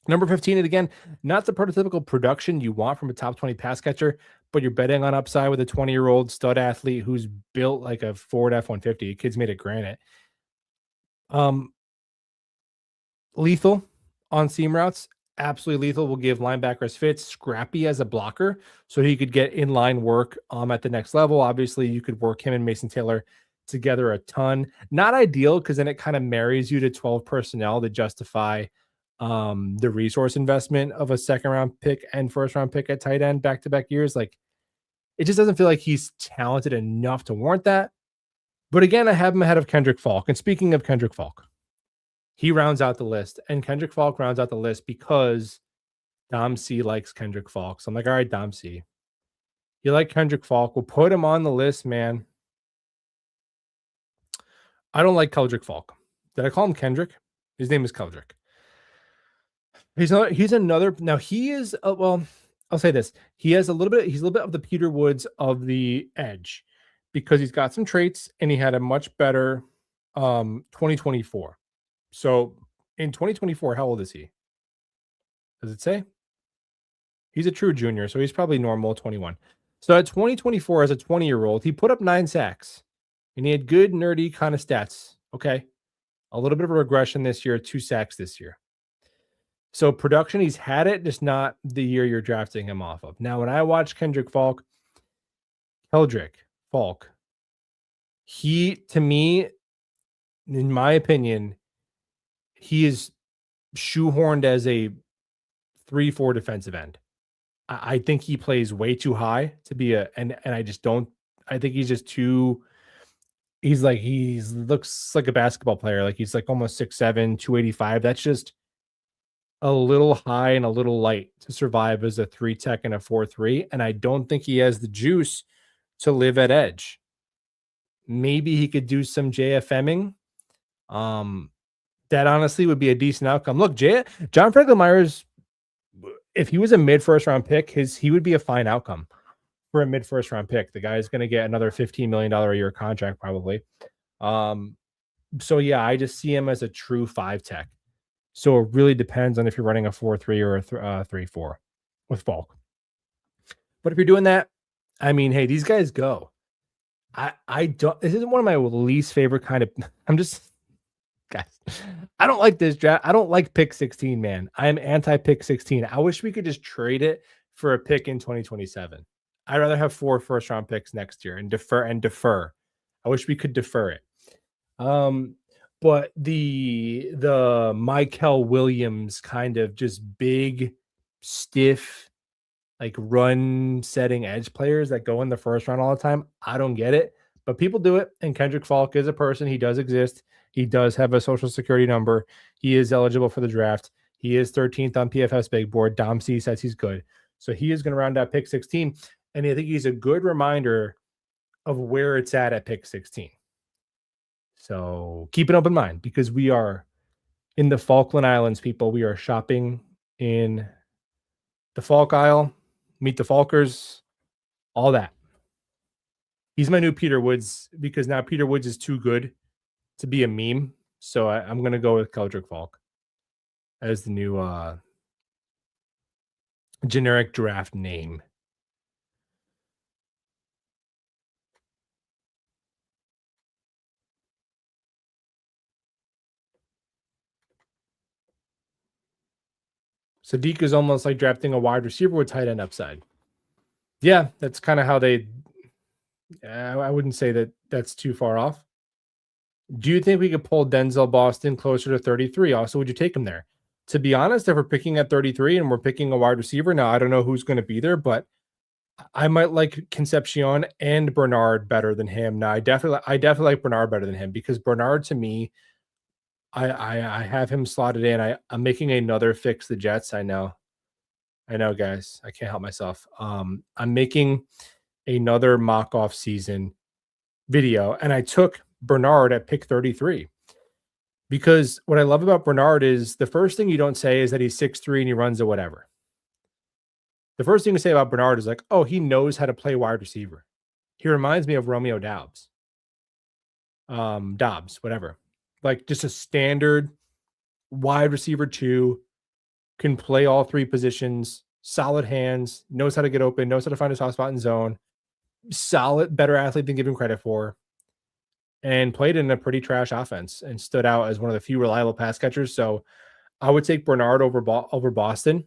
S1: number 15. And again, not the prototypical production you want from a top 20 pass catcher, but you're betting on upside with a 20-year-old stud athlete who's built like a Ford F-150. Kid's made of granite. Lethal on seam routes. Absolutely lethal. Will give linebackers fits. Scrappy as a blocker, so he could get inline work at the next level. Obviously, you could work him and Mason Taylor together a ton. Not ideal because then it kind of marries you to 12 personnel to justify the resource investment of a 2nd round pick and 1st round pick at tight end back-to-back years. Like, it just doesn't feel like he's talented enough to warrant that. But again, I have him ahead of Kendrick Falk. And speaking of Kendrick Falk, he rounds out the list, and Kendrick Falk rounds out the list because Dom C likes Kendrick Falk. So I'm like, all right, Dom C, you like Kendrick Falk? We'll put him on the list, man. I don't like Kendrick Falk. Did I call him Kendrick? His name is Kendrick. He's another. Now he is. Well, I'll say this: he's a little bit of the Peter Woods of the edge because he's got some traits and he had a much better 2024. So in 2024, how old is he? Does it say? He's a true junior, so he's probably normal 21. So at 2024, as a 20-year-old, he put up 9 sacks and he had good nerdy kind of stats. Okay. A little bit of a regression this year, 2 sacks this year. So production, he's had it, just not the year you're drafting him off of. Now, when I watch Kendrick Falk, he, to me, in my opinion, he is shoehorned as a 3-4 defensive end. I think he plays way too high to be and I just don't. I think he's just too. He looks like a basketball player. Like, he's like almost 6'7", 285. That's just a little high and a little light to survive as a 3 tech and a 4-3. And I don't think he has the juice to live at edge. Maybe he could do some JFMing. That honestly would be a decent outcome. Look, John Franklin Myers, if he was a mid-first round pick, he would be a fine outcome for a mid-first round pick. The guy's going to get another $15 million a year contract probably. So yeah, I just see him as a true 5 tech. So it really depends on if you're running a 4-3 or a 3-4 with Falk. But if you're doing that, I mean, hey, these guys go. I don't. This isn't one of my least favorite kind of. Guys, I don't like this draft. I don't like pick 16, man. I am anti pick 16. I wish we could just trade it for a pick in 2027. I'd rather have 4 first-round picks next year and defer. I wish we could defer it. But the Michael Williams kind of just big, stiff, like run setting edge players that go in the first round all the time. I don't get it, but people do it. And Kendrick Falk is a person. He does exist. He does have a social security number. He is eligible for the draft. He is 13th on PFF's big board. Dom C says he's good. So he is going to round out pick 16. And I think he's a good reminder of where it's at pick 16. So keep an open mind because we are in the Falkland Islands, people. We are shopping in the Falk Isle, meet the Falkers, all that. He's my new Peter Woods because now Peter Woods is too good to be a meme. So I'm going to go with Keldrick Falk as the new generic draft name. Sadiq is almost like drafting a wide receiver with tight end upside. Yeah, that's kind of how they. I wouldn't say that that's too far off. Do you think we could pull Denzel Boston closer to 33? Also, would you take him there? To be honest, if we're picking at 33 and we're picking a wide receiver, now I don't know who's going to be there, but I might like Concepcion and Bernard better than him. Now, I definitely like Bernard better than him because Bernard to me, I have him slotted in. I'm making another fix the Jets. I know, guys. I can't help myself. I'm making another mock off season video, and I took Bernard at pick 33 because what I love about Bernard is the first thing you don't say is that he's 6'3" and he runs or whatever. The first thing to say about Bernard is like, oh, he knows how to play wide receiver. He reminds me of Romeo Doubs. Whatever. Like just a standard wide receiver 2, can play all 3 positions, solid hands, knows how to get open, knows how to find his hot spot in zone, solid, better athlete than given credit for, and played in a pretty trash offense and stood out as one of the few reliable pass catchers. So I would take Bernard over Boston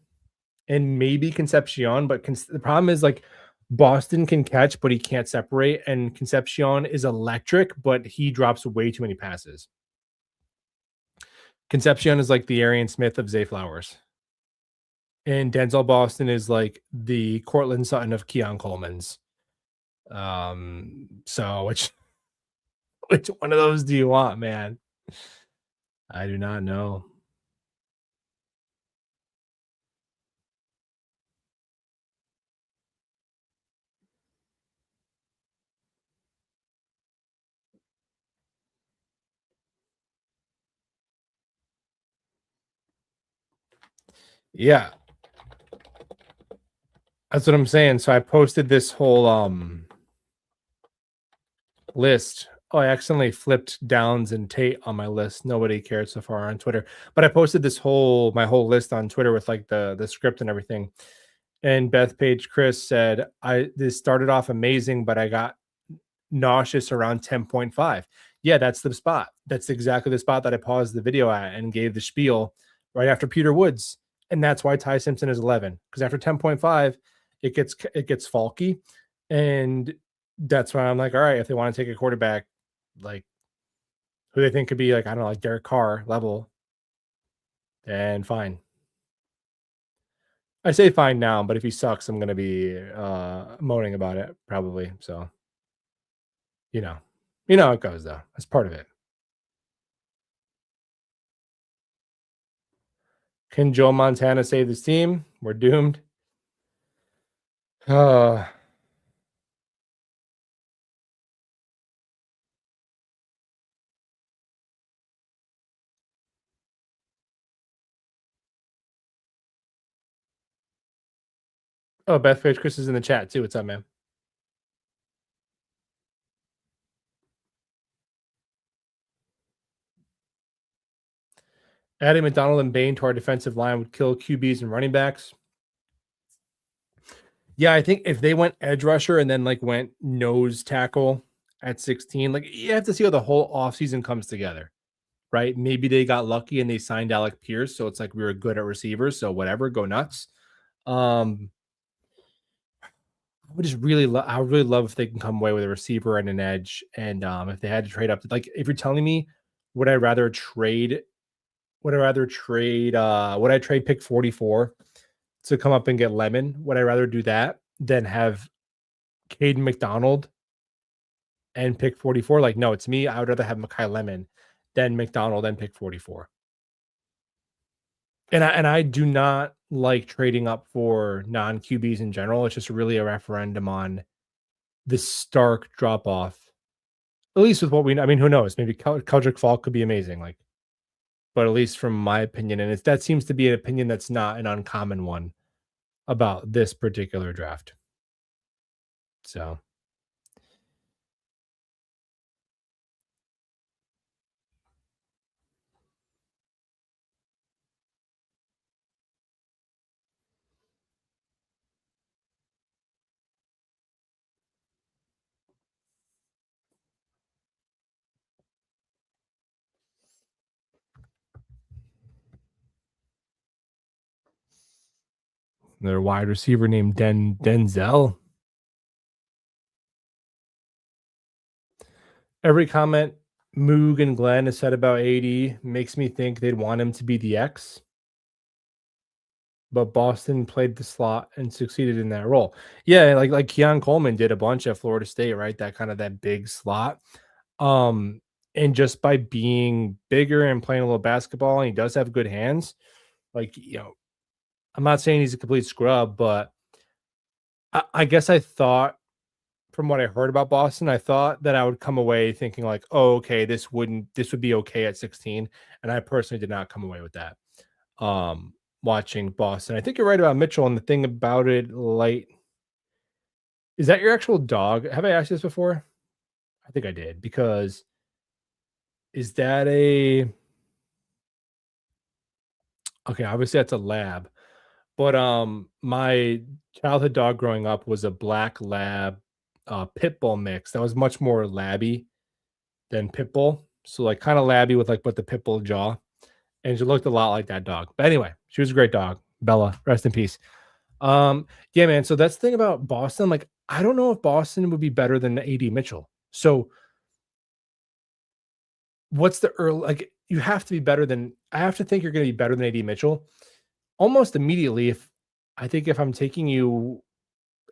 S1: and maybe Concepcion. But the problem is like Boston can catch, but he can't separate. And Concepcion is electric, but he drops way too many passes. Concepcion is like the Arian Smith of Zay Flowers. And Denzel Boston is like the Cortland Sutton of Keon Coleman's. So which one of those do you want, man? I do not know. Yeah. That's what I'm saying. So I posted this whole list. Oh, I accidentally flipped Downs and Tate on my list. Nobody cared so far on Twitter. But I posted my whole list on Twitter with like the script and everything. And Beth Page Chris said, this started off amazing, but I got nauseous around 10.5. Yeah, that's the spot. That's exactly the spot that I paused the video at and gave the spiel right after Peter Woods. And that's why Ty Simpson is 11. Because after 10.5, it gets falky. And that's why I'm like, all right, if they want to take a quarterback, like who they think could be like, I don't know, like Derek Carr level, then fine. I say fine now, but if he sucks, I'm gonna be moaning about it probably. So you know how it goes though. That's part of it. Can Joe Montana save this team? We're doomed. Oh, Beth Page Chris is in the chat too. What's up, man? Adding McDonald and Bane to our defensive line would kill QBs and running backs. Yeah, I think if they went edge rusher and then like went nose tackle at 16, like you have to see how the whole offseason comes together, right? Maybe they got lucky and they signed Alec Pierce, so it's like we were good at receivers, so whatever, go nuts. I would really love if they can come away with a receiver and an edge. And if they had to trade up, like if you're telling me, would I rather trade? Would I trade pick 44 to come up and get Lemon? Would I rather do that than have Kayden McDonald and pick 44? Like, no, it's me. I would rather have Makai Lemon than McDonald and pick 44. And I do not like trading up for non QBs in general. It's just really a referendum on the stark drop off. At least with what we know. I mean, who knows? Maybe Keldrick Falk could be amazing. Like, but at least from my opinion, and that seems to be an opinion that's not an uncommon one about this particular draft. So their wide receiver named Denzel. Every comment Moog and Glenn has said about AD makes me think they'd want him to be the X. But Boston played the slot and succeeded in that role. Yeah, like Keon Coleman did a bunch at Florida State, right? That big slot. And just by being bigger and playing a little basketball, and he does have good hands. Like, I'm not saying he's a complete scrub, but I guess I thought from what I heard about Boston, I thought that I would come away thinking like, oh, okay, this would be okay at 16. And I personally did not come away with that. Watching Boston. I think you're right about Mitchell, and the thing about it, like, is that your actual dog? Have I asked you this before? I think I did, because is that a okay, obviously that's a lab. But my childhood dog growing up was a black lab pit bull mix that was much more labby than pit bull. So like kind of labby with like the pit bull jaw. And she looked a lot like that dog. But anyway, she was a great dog. Bella, rest in peace. Yeah, man. So that's the thing about Boston. Like, I don't know if Boston would be better than AD Mitchell. So what's the early like you have to be better than I have to think you're gonna be better than AD Mitchell almost immediately. If I'm taking you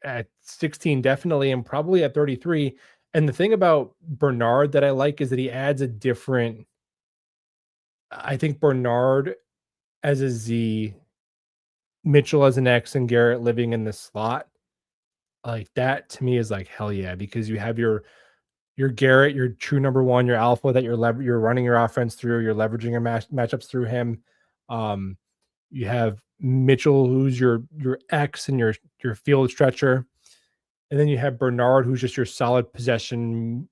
S1: at 16, definitely, and probably at 33. And the thing about Bernard that I like is that he adds a different I think Bernard as a Z, Mitchell as an X, and Garrett living in the slot, like that to me is like hell yeah, because you have your Garrett, your true number one, your alpha that you're running your offense through, you're leveraging your matchups through him. Um, you have Mitchell, who's your X and your field stretcher, and then you have Bernard, who's just your solid possession,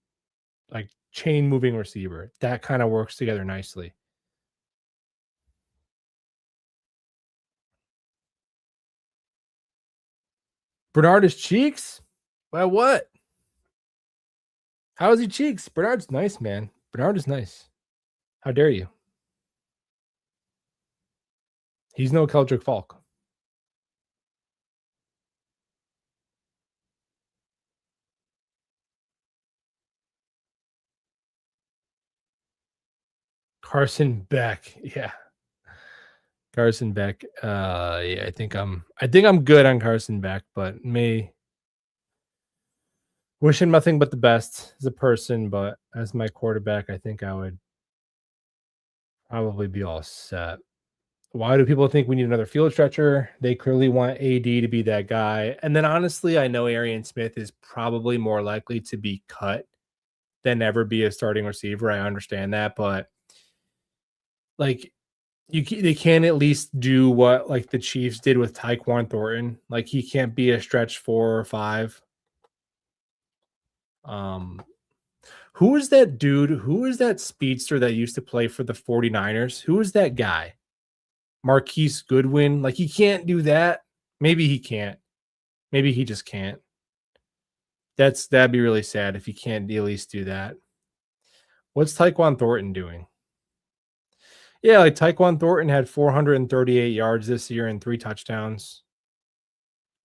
S1: like chain moving receiver. That kind of works together nicely. Bernard is cheeks? Well, what? How is he cheeks? Bernard's nice, man. Bernard is nice. How dare you? He's no Keldrick Falk. Carson Beck. Yeah. Carson Beck. Yeah, I think I'm good on Carson Beck, but me wish him nothing but the best as a person, but as my quarterback, I think I would probably be all set. Why do people think we need another field stretcher? They clearly want AD to be that guy. And then honestly, I know Arian Smith is probably more likely to be cut than ever be a starting receiver. I understand that, but like they can at least do what like the Chiefs did with Tyquan Thornton. Like he can't be a stretch 4 or 5. Um, who is that dude? Who is that speedster that used to play for the 49ers? Who is that guy? Marquise Goodwin. Like he can't do that. Maybe he can't. Maybe he just can't. That'd be really sad if he can't at least do that. What's Tyquan Thornton doing? Yeah, like Tyquan Thornton had 438 yards this year and 3 touchdowns.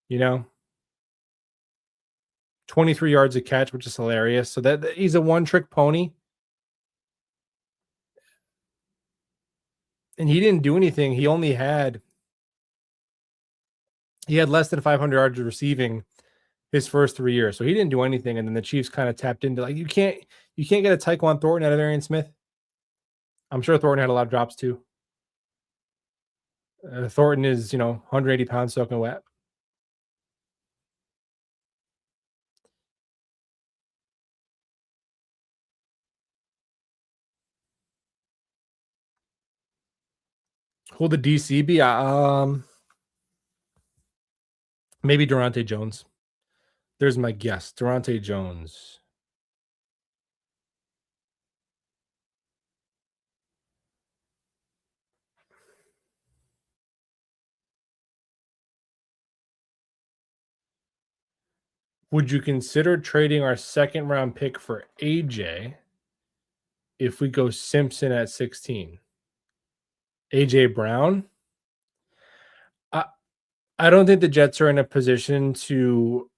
S1: You know? 23 yards a catch, which is hilarious. So that he's a one-trick pony. And he didn't do anything. He had less than 500 yards of receiving his first 3 years. So he didn't do anything. And then the Chiefs kind of tapped into like, you can't get a Tyquan Thornton out of Arian Smith. I'm sure Thornton had a lot of drops too. Thornton is, 180 pounds soaking wet. Who'll the DC be? Maybe Durante Jones. There's my guess. Durante Jones. Would you consider trading our second round pick for AJ if we go Simpson at 16? AJ Brown? I don't think the Jets are in a position to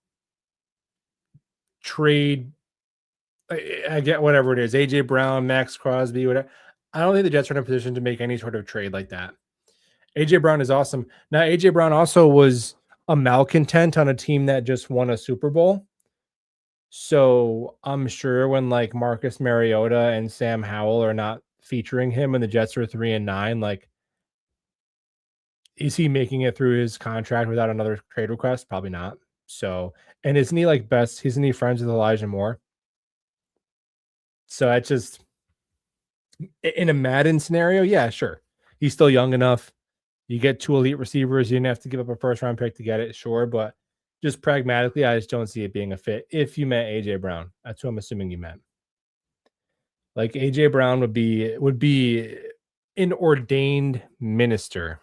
S1: trade. I get whatever it is, AJ Brown, Max Crosby, whatever. I don't think the Jets are in a position to make any sort of trade like that. AJ Brown is awesome. Now, AJ Brown also was a malcontent on a team that just won a Super Bowl. So I'm sure when like Marcus Mariota and Sam Howell are not featuring him and the Jets are 3-9, like, is he making it through his contract without another trade request? Probably not. So, and isn't he like isn't he friends with Elijah Moore? So that's just in a Madden scenario, yeah, sure. He's still young enough. You get 2 elite receivers. You didn't have to give up a first round pick to get it, sure. But just pragmatically, I just don't see it being a fit. If you meant AJ Brown, that's who I'm assuming you meant. Like AJ Brown would be an ordained minister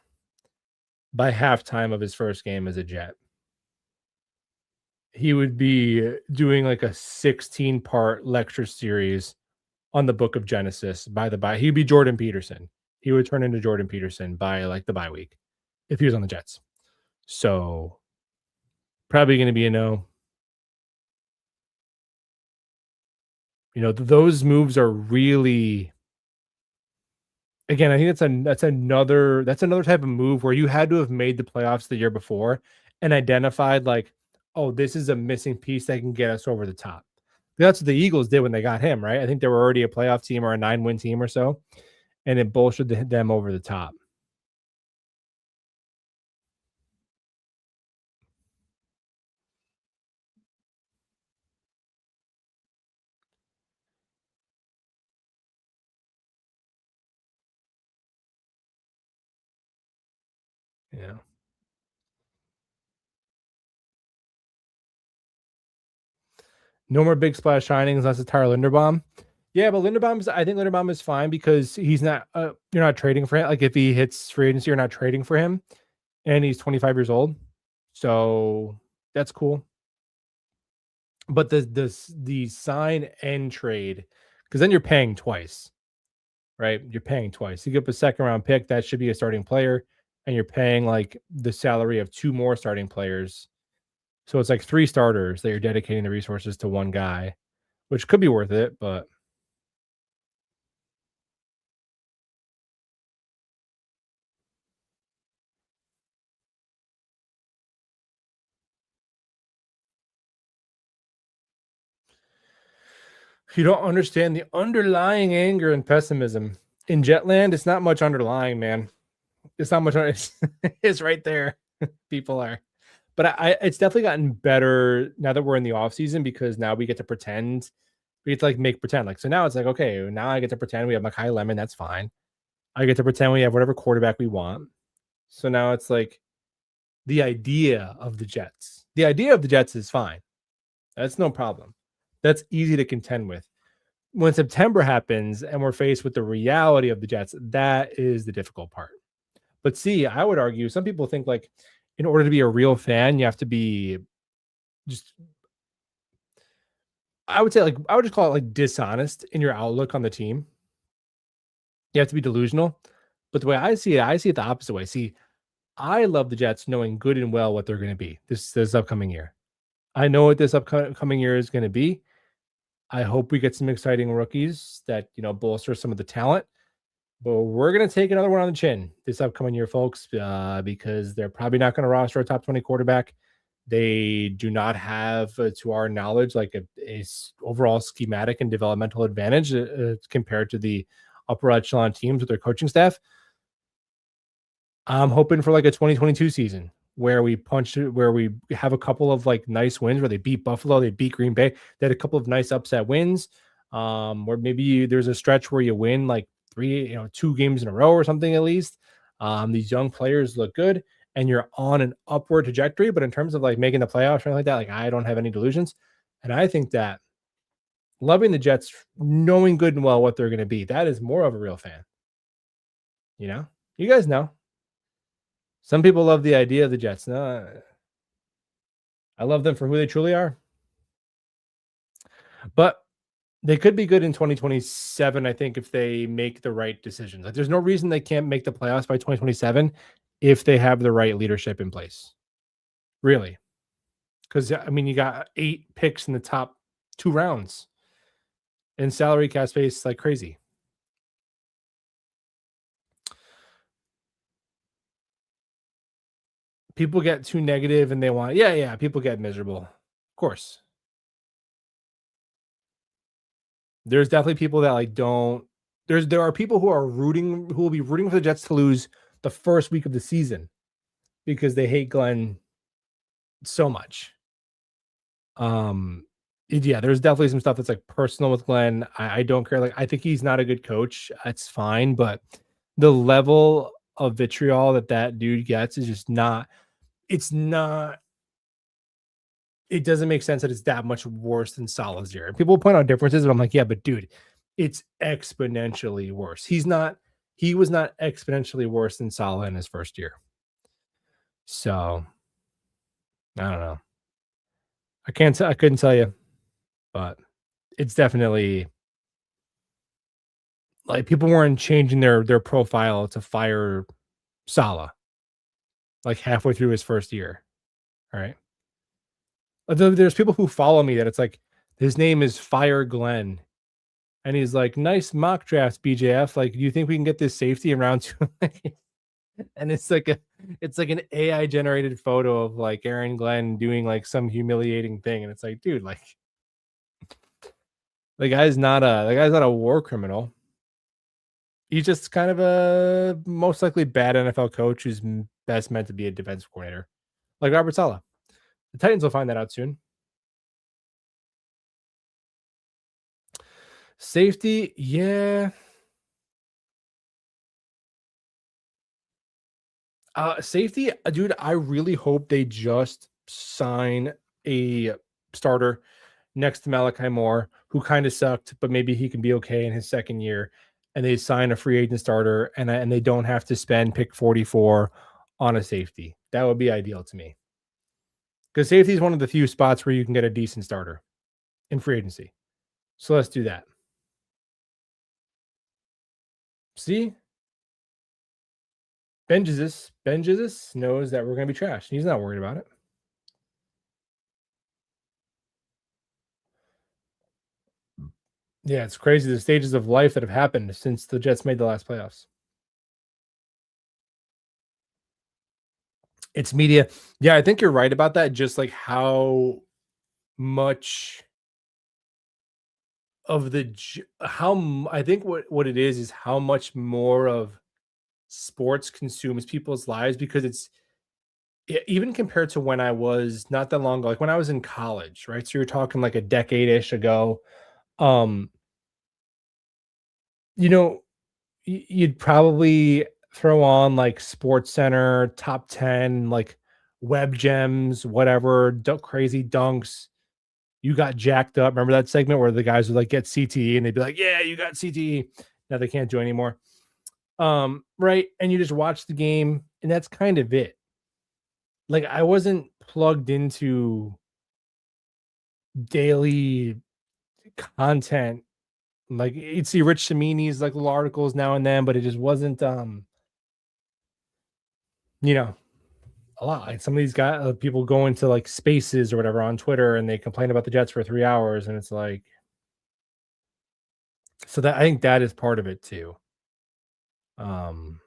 S1: by halftime of his first game as a Jet. He would be doing like a 16-part lecture series on the book of Genesis by the bye. He'd be Jordan Peterson. He would turn into Jordan Peterson by like the bye week if he was on the Jets. So probably going to be a no. Those moves are really, again, I think that's another type of move where you had to have made the playoffs the year before and identified like, oh, this is a missing piece that can get us over the top. That's what the Eagles did when they got him, right? I think they were already a playoff team or a 9-win team or so, and it bolstered them over the top. Yeah. No more big splash signings unless it's Tyler Linderbaum. Yeah, but I think Linderbaum is fine because he's not, you're not trading for him. Like if he hits free agency, you're not trading for him, and he's 25 years old. So that's cool. But the sign and trade, because then you're paying twice, right? You're paying twice. You give up a second round pick, that should be a starting player, and you're paying like the salary of 2 more starting players. So it's like 3 starters that you're dedicating the resources to one guy, which could be worth it, but you don't understand the underlying anger and pessimism. In Jetland, it's not much underlying, man. It's not much. It's right there. People are. But it's definitely gotten better now that we're in the off season because now we get to pretend. We get to like make pretend. Like, so now it's like, okay, now I get to pretend we have Makai Lemon. That's fine. I get to pretend we have whatever quarterback we want. So now it's like the idea of the Jets. The idea of the Jets is fine. That's no problem. That's easy to contend with. When September happens and we're faced with the reality of the Jets, that is the difficult part. But see, I would argue some people think like in order to be a real fan, you have to be just, I would say like, I would just call it like dishonest in your outlook on the team. You have to be delusional. But the way I see it the opposite way. See, I love the Jets knowing good and well what they're going to be this upcoming year. I know what this upcoming year is going to be. I hope we get some exciting rookies that, bolster some of the talent. But we're going to take another one on the chin this upcoming year, folks, because they're probably not going to roster a top 20 quarterback. They do not have, to our knowledge, like a overall schematic and developmental advantage compared to the upper echelon teams with their coaching staff. I'm hoping for like a 2022 season where we have a couple of like nice wins where they beat Buffalo, they beat Green Bay, they had a couple of nice upset wins. Where maybe there's a stretch where you win like 2 games in a row or something at least. These young players look good and you're on an upward trajectory. But in terms of like making the playoffs or anything like that, like I don't have any delusions. And I think that loving the Jets, knowing good and well what they're going to be, that is more of a real fan. You guys know. Some people love the idea of the Jets. No, I love them for who they truly are. But they could be good in 2027, I think, if they make the right decisions. Like, there's no reason they can't make the playoffs by 2027 if they have the right leadership in place. Really. Because, you got 8 picks in the top 2 rounds. And salary cap space like crazy. People get too negative and they want, people get miserable. Of course. There's definitely people that like don't. There are people who will be rooting for the Jets to lose the first week of the season because they hate Glenn so much. There's definitely some stuff that's like personal with Glenn. I don't care. Like, I think he's not a good coach. That's fine, but the level of vitriol that dude gets is just not. It's not. It doesn't make sense that it's that much worse than Salah's year. People point out differences, but I'm like, yeah, but dude, it's exponentially worse. He was not exponentially worse than Salah in his first year. So I don't know. I couldn't tell you, but it's definitely like people weren't changing their profile to fire Salah like halfway through his first year. All right. There's people who follow me that it's like his name is Fire Glenn. And he's like, nice mock drafts, BJF. Like, do you think we can get this safety in round 2? And it's like an AI generated photo of like Aaron Glenn doing like some humiliating thing. And it's like, dude, like the guy's not a war criminal. He's just kind of a most likely bad NFL coach who's best meant to be a defensive coordinator, like Robert Saleh. The Titans will find that out soon. Safety, yeah. Safety, dude, I really hope they just sign a starter next to Malachi Moore, who kind of sucked, but maybe he can be okay in his second year. And they sign a free agent starter, and they don't have to spend pick 44 on a safety. That would be ideal to me. Because safety is one of the few spots where you can get a decent starter in free agency. So let's do that. See? Ben Jesus knows that we're going to be trashed. He's not worried about it. Yeah, it's crazy the stages of life that have happened since the Jets made the last playoffs. It's media. Yeah, I think you're right about that. Just like how much of I think what it is how much more of sports consumes people's lives, because it's even compared to when I was not that long ago, like when I was in college, right? So you're talking like a decade-ish ago. You'd probably throw on like Sports Center, Top 10, like Web Gems, whatever, crazy dunks. You got jacked up. Remember that segment where the guys would like get CTE and they'd be like, yeah, you got CTE. Now they can't do it anymore. Right. And you just watch the game and that's kind of it. Like, I wasn't plugged into daily content. Like, you'd see Rich Samini's like little articles now and then, but it just wasn't, a lot. Like some of these guys, people go into like spaces or whatever on Twitter and they complain about the Jets for 3 hours, and it's like, so that I think that is part of it too. And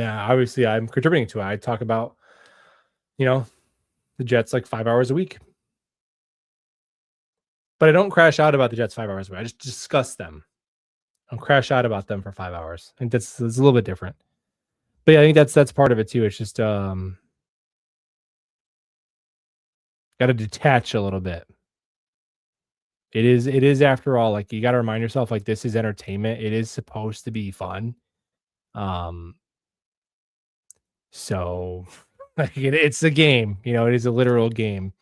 S1: obviously I'm contributing to it. I talk about, the Jets like 5 hours a week. But I don't crash out about the Jets 5 hours a week. I just discuss them. I don't crash out about them for 5 hours. I think that's a little bit different. But yeah, I think that's part of it too. It's just got to detach a little bit. It is after all, like, you got to remind yourself, like, this is entertainment. It is supposed to be fun. So like, it's a game, it is a literal game.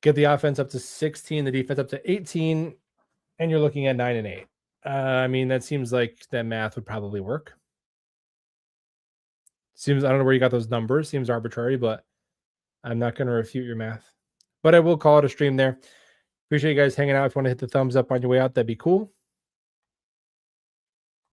S1: Get the offense up to 16, the defense up to 18, and you're looking at 9 and 8. I mean, that seems like that math would probably work. I don't know where you got those numbers. Seems arbitrary, but I'm not going to refute your math. But I will call it a stream there. Appreciate you guys hanging out. If you want to hit the thumbs up on your way out, that'd be cool.